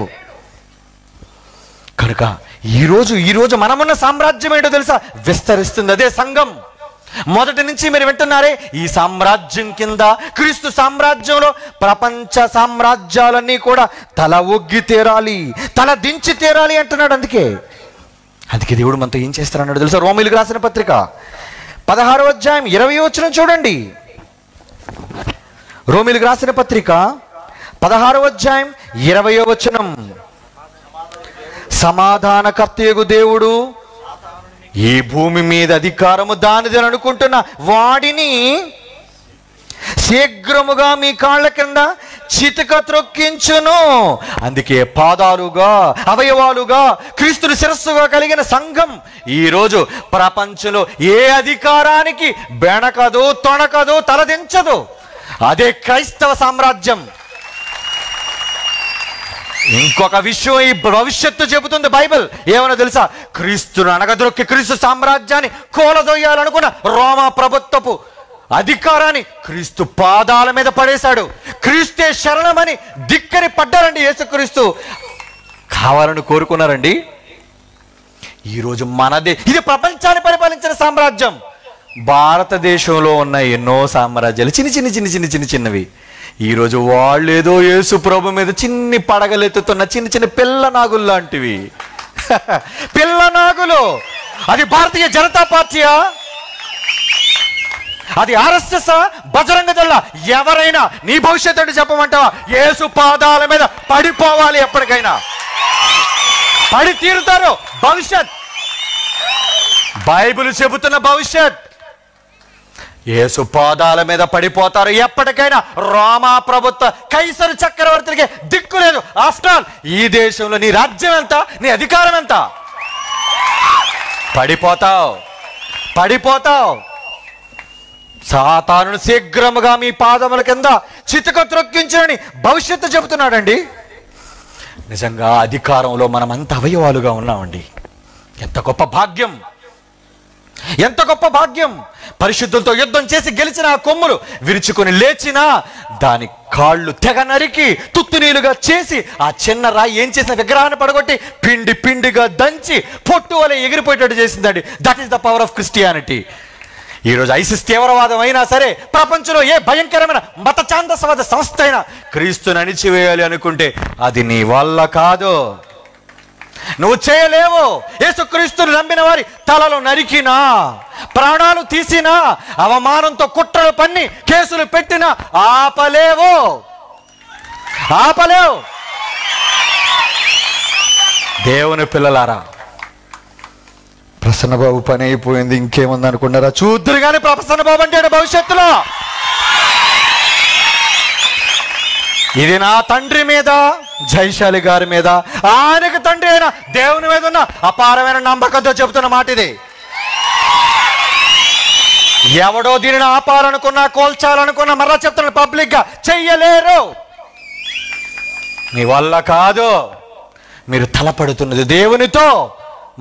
కనుక ఈరోజు మనమున్న సామ్రాజ్యం ఏంటో తెలుసా? విస్తరిస్తుంది. అదే సంఘం. మొదటి నుంచి మీరు వింటున్నారే, ఈ సామ్రాజ్యం కింద, క్రీస్తు సామ్రాజ్యంలో ప్రపంచ సామ్రాజ్యాలన్నీ కూడా తల ఒగ్గి తీరాలి, తల దించి తీరాలి అంటున్నాడు. అందుకే దేవుడు మనతో ఏం చేస్తారన్నాడు తెలుసా? రోమీయులకు రాసిన పత్రిక 16వ అధ్యాయం 20వ వచనం చూడండి. రోమీయులకు రాసిన పత్రిక 16వ అధ్యాయం 20వ వచనం. సమాధానకర్తయగు దేవుడు ఈ భూమి మీద అధికారము దానిదని అనుకుంటున్న వాడిని శీఘ్రముగా మీ కాళ్ళ కింద చితక త్రొక్కించును. అందుకే పాదాలుగా, అవయవాలుగా, క్రీస్తుని శిరస్సుగా కలిగిన సంఘం ఈరోజు ప్రపంచంలో ఏ అధికారానికి బెణకదు, తొణకదు, తలదించదు. అదే క్రైస్తవ సామ్రాజ్యం. ఇంకొక విషయం ఈ భవిష్యత్తు చెబుతుంది బైబిల్. ఏమన్నా తెలుసా? క్రీస్తును అణగద్రొక్కి క్రీస్తు సామ్రాజ్యాన్ని కూలదొయ్యాలనుకున్న రోమా ప్రభుత్వపు అధికారాన్ని క్రీస్తు పాదాల మీద పడేశాడు. క్రీస్తే శరణమని దిక్కని పడ్డారండి. యేసుక్రీస్తు కావాలని కోరుకున్నారండి. ఈరోజు మనదే, ఇది ప్రపంచాన్ని పరిపాలించిన సామ్రాజ్యం. భారతదేశంలో ఉన్న ఎన్నో సామ్రాజ్యాలు చిన్నవి, ఈరోజు వాళ్ళు ఏదో యేసు ప్రభు మీద చిన్ని పడగలెత్తుతున్న చిన్న పిల్ల నాగులు లాంటివి. పిల్ల నాగులు. అది భారతీయ జనతా పార్టీయా, అది ఆర్ఎస్ఎస్, బజరంగ దళ, ఎవరైనా నీ భవిష్యత్తు అంటే చెప్పమంటావా? యేసు పాదాల మీద పడిపోవాలి, ఎప్పటికైనా పడి తీరుతారు. భవిష్యత్, బైబిల్ చెబుతున్న భవిష్యత్, యేసు పాదాల మీద పడిపోతారు ఎప్పటికైనా. రోమా ప్రభుత్వ కైసరు చక్రవర్తులకి దిక్కు లేదు. ఆఫ్టర్ ఆల్ ఈ దేశంలో నీ రాజ్యం ఎంత, నీ అధికారం ఎంత? పడిపోతావు. సాతానును శీఘ్రముగా మీ పాదముల కింద చితక త్రొక్కించని భవిష్యత్తు చెబుతున్నాడండి. నిజంగా అధికారంలో మనం అంత అవయవాలుగా ఉన్నామండి. ఎంత గొప్ప భాగ్యం, ఎంత గొప్ప భాగ్యం. పరిశుద్ధులతో యుద్ధం చేసి గెలిచిన ఆ కొమ్ములు విరుచుకొని లేచినా దాని కాళ్ళు తెగ నరికి తుత్తునీలుగా చేసి ఆ చిన్న రాయి ఏం చేసిన విగ్రహాన్ని పడగొట్టి పిండిగా దంచి పొట్టు వలె ఎగిరిపోయేటట్టు చేసిందండి. That is the power of Christianity. ఈరోజు ఐసిస్ తీవ్రవాదం అయినా సరే, ప్రపంచంలో ఏ భయంకరమైన మత ఛాందసవాద సంస్థ అయినా క్రీస్తుని అణిచివేయాలి అనుకుంటే అది నీ వల్ల కాదు, నువ్వు చేయలేవు. యేసుక్రీస్తుని నమ్మిన వారి తలలు నరికినా, ప్రాణాలు తీసినా, అవమానంతో కుట్రలు పన్ని కేసులు పెట్టినా ఆపలేవు. దేవుని పిల్లలారా, ప్రసన్నబాబు పని అయిపోయింది, ఇంకేముంది అనుకున్నారా? చూద్దరు కానీ ప్రసన్నబాబు అంటే భవిష్యత్తులో ఇది నా తండ్రి మీద, జైశాలి గారి మీద, ఆయనకు తండ్రి అయిన దేవుని మీద ఉన్న అపారమైన నమ్మకంతో చెబుతున్న మాట ఇది. ఎవడో దీనిని ఆపాలనుకున్నా, కోల్చాలనుకున్నా, మరలా చెప్తున్న పబ్లిక్ గా చెయ్యలేరు. మీ వల్ల కాదు. మీరు తలపడుతున్నది దేవునితో.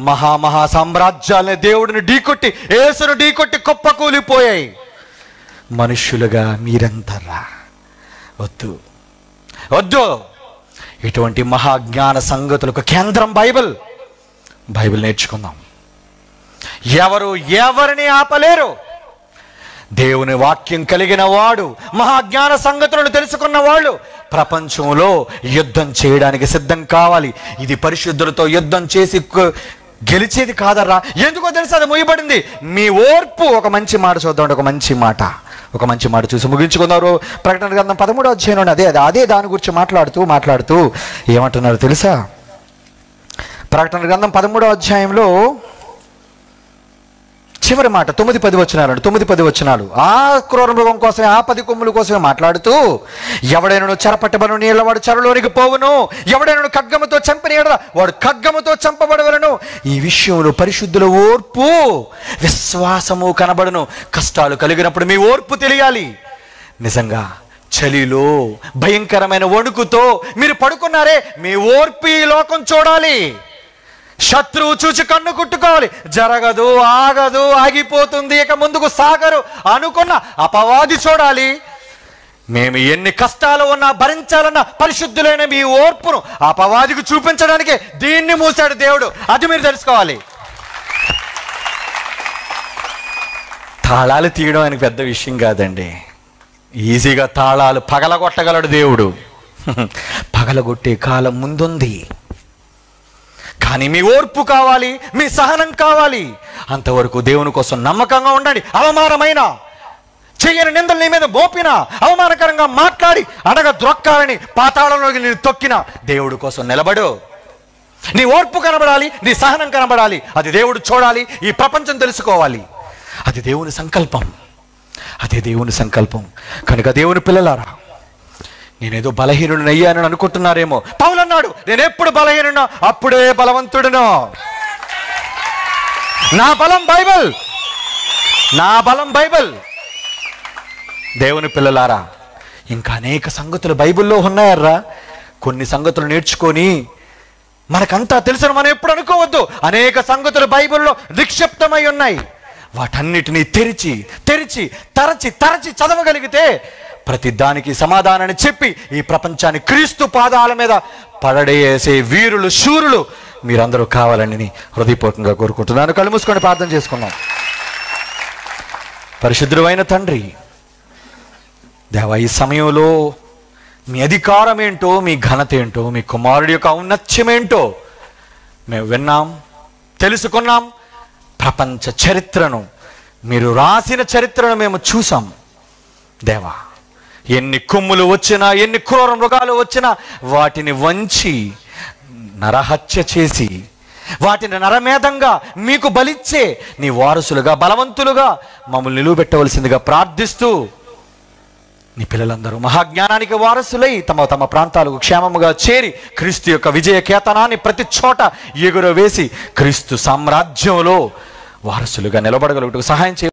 మహా సామ్రాజ్యాలని దేవుడిని ఢీకొట్టి, యేసును ఢీకొట్టి కుప్పకూలిపోయాయి. మనుష్యులుగా మీరంతరా వద్దు. ఇటువంటి మహాజ్ఞాన సంగతులకు కేంద్రం బైబిల్ నేర్చుకుందాం. ఎవరిని ఆపలేరు. దేవుని వాక్యం కలిగిన వాడు, మహాజ్ఞాన సంగతులను తెలుసుకున్న వాళ్ళు ప్రపంచంలో యుద్ధం చేయడానికి సిద్ధం కావాలి. ఇది పరిశుద్ధులతో యుద్ధం చేసి గెలిచేది కాదర్రా. ఎందుకో తెలుసు, అది ముయ్యబడింది. మీ ఓర్పు. ఒక మంచి మాట చూద్దాం, ఒక మంచి మాట చూసి ముగించుకున్నారు. ప్రకటన గ్రంథం 13వ అధ్యాయంలో అదే దాని గురించి మాట్లాడుతూ ఏమంటున్నారు తెలుసా? ప్రకటన గ్రంథం 13వ అధ్యాయంలో చివరి మాట 9-10 వచనాలు. ఆ క్రూర మృగం కోసమే, ఆ 10 కొమ్ముల కోసమే మాట్లాడుతూ, ఎవడైనా చెరపట్టబను నీళ్ళ వాడు చెరలోనికి పోవును, ఎవడైనా ఖడ్గముతో చంపిన ఎడల వాడు ఖడ్గముతో చంపబడవలను. ఈ విషయంలో పరిశుద్ధుల ఓర్పు, విశ్వాసము కనబడును. కష్టాలు కలిగినప్పుడు మీ ఓర్పు తెలియాలి. నిజంగా చలిలో భయంకరమైన వణుకుతో మీరు పడుకున్నారే, మీ ఓర్పు ఈ లోకం చూడాలి. శత్రువు చూచి కన్ను కుట్టుకోవాలి. జరగదు, ఆగదు, ఆగిపోతుంది, ఇక ముందుకు సాగరు అనుకున్న అపవాది చూడాలి. మేము ఎన్ని కష్టాలు ఉన్నా భరించాలన్న పరిశుద్ధులైన మీ ఓర్పును అపవాదికి చూపించడానికి దీన్ని మూసాడు దేవుడు. అది మీరు తెలుసుకోవాలి. తాళాలు తీయడం ఆయనకు పెద్ద విషయం కాదండి. ఈజీగా తాళాలు పగలగొట్టగలడు దేవుడు. పగలగొట్టే కాలం ముందుంది. కానీ మీ ఓర్పు కావాలి, మీ సహనం కావాలి. అంతవరకు దేవుని కోసం నమ్మకంగా ఉండండి. అవమానమైన, చెయ్యని నిందలు నీ మీద మోపినా, అవమానకరంగా మాట్లాడి ద్రొక్కాలని పాతాళంలోకి నేను తొక్కినా దేవుడి కోసం నిలబడు. నీ ఓర్పు కనబడాలి, నీ సహనం కనబడాలి. అది దేవుడు చూడాలి, ఈ ప్రపంచం తెలుసుకోవాలి. అది దేవుని సంకల్పం. కనుక దేవుని పిల్లలారా, నేనేదో బలహీనుడిని అయ్యానని అనుకుంటున్నారేమో. పౌలు అన్నాడు, నేను ఎప్పుడు బలహీనుడినో అప్పుడే బలవంతుడినో. నా బలం బైబిల్. దేవుని పిల్లలారా, ఇంకా అనేక సంగతులు బైబిల్లో ఉన్నాయర్రా. కొన్ని సంగతులు నేర్చుకొని మనకంతా తెలుసు మనం ఎప్పుడు అనుకోవద్దు. అనేక సంగతులు బైబిల్లో నిక్షిప్తమై ఉన్నాయి. వాటన్నిటినీ తరచి చదవగలిగితే ప్రతి దానికి సమాధానాన్ని చెప్పి ఈ ప్రపంచాన్ని క్రీస్తు పాదాల మీద పడడేసే వీరులు, శూరులు మీరందరూ కావాలని హృదయపూర్వకంగా కోరుకుంటున్నాను. కళ్ళు మూసుకొని ప్రార్థన చేసుకుందాం. పరిశుద్ధుడైన తండ్రి, దేవా, ఈ సమయంలో మీ అధికారం ఏంటో, మీ ఘనత ఏంటో, మీ కుమారుడి యొక్క ఔన్నత్యమేంటో మేము విన్నాం, తెలుసుకున్నాం. ప్రపంచ చరిత్రను, మీరు రాసిన చరిత్రను మేము చూసాం. దేవా, ఎన్ని కొమ్ములు వచ్చినా, ఎన్ని క్రూర మృగాలు వచ్చినా వాటిని వంచి నరహత్య చేసి వాటిని నరమేధంగా మీకు బలిచ్చే నీ వారసులుగా, బలవంతులుగా మమ్మల్ని నిలువబెట్టవలసిందిగా ప్రార్థిస్తూ, నీ పిల్లలందరూ మహాజ్ఞానానికి వారసులై తమ తమ ప్రాంతాలకు క్షేమముగా చేరి క్రీస్తు యొక్క విజయ కేతనాన్ని ప్రతి చోట ఎగురవేసి క్రీస్తు సామ్రాజ్యంలో వారసులుగా నిలబడగలుగుటకు సహాయం చేయ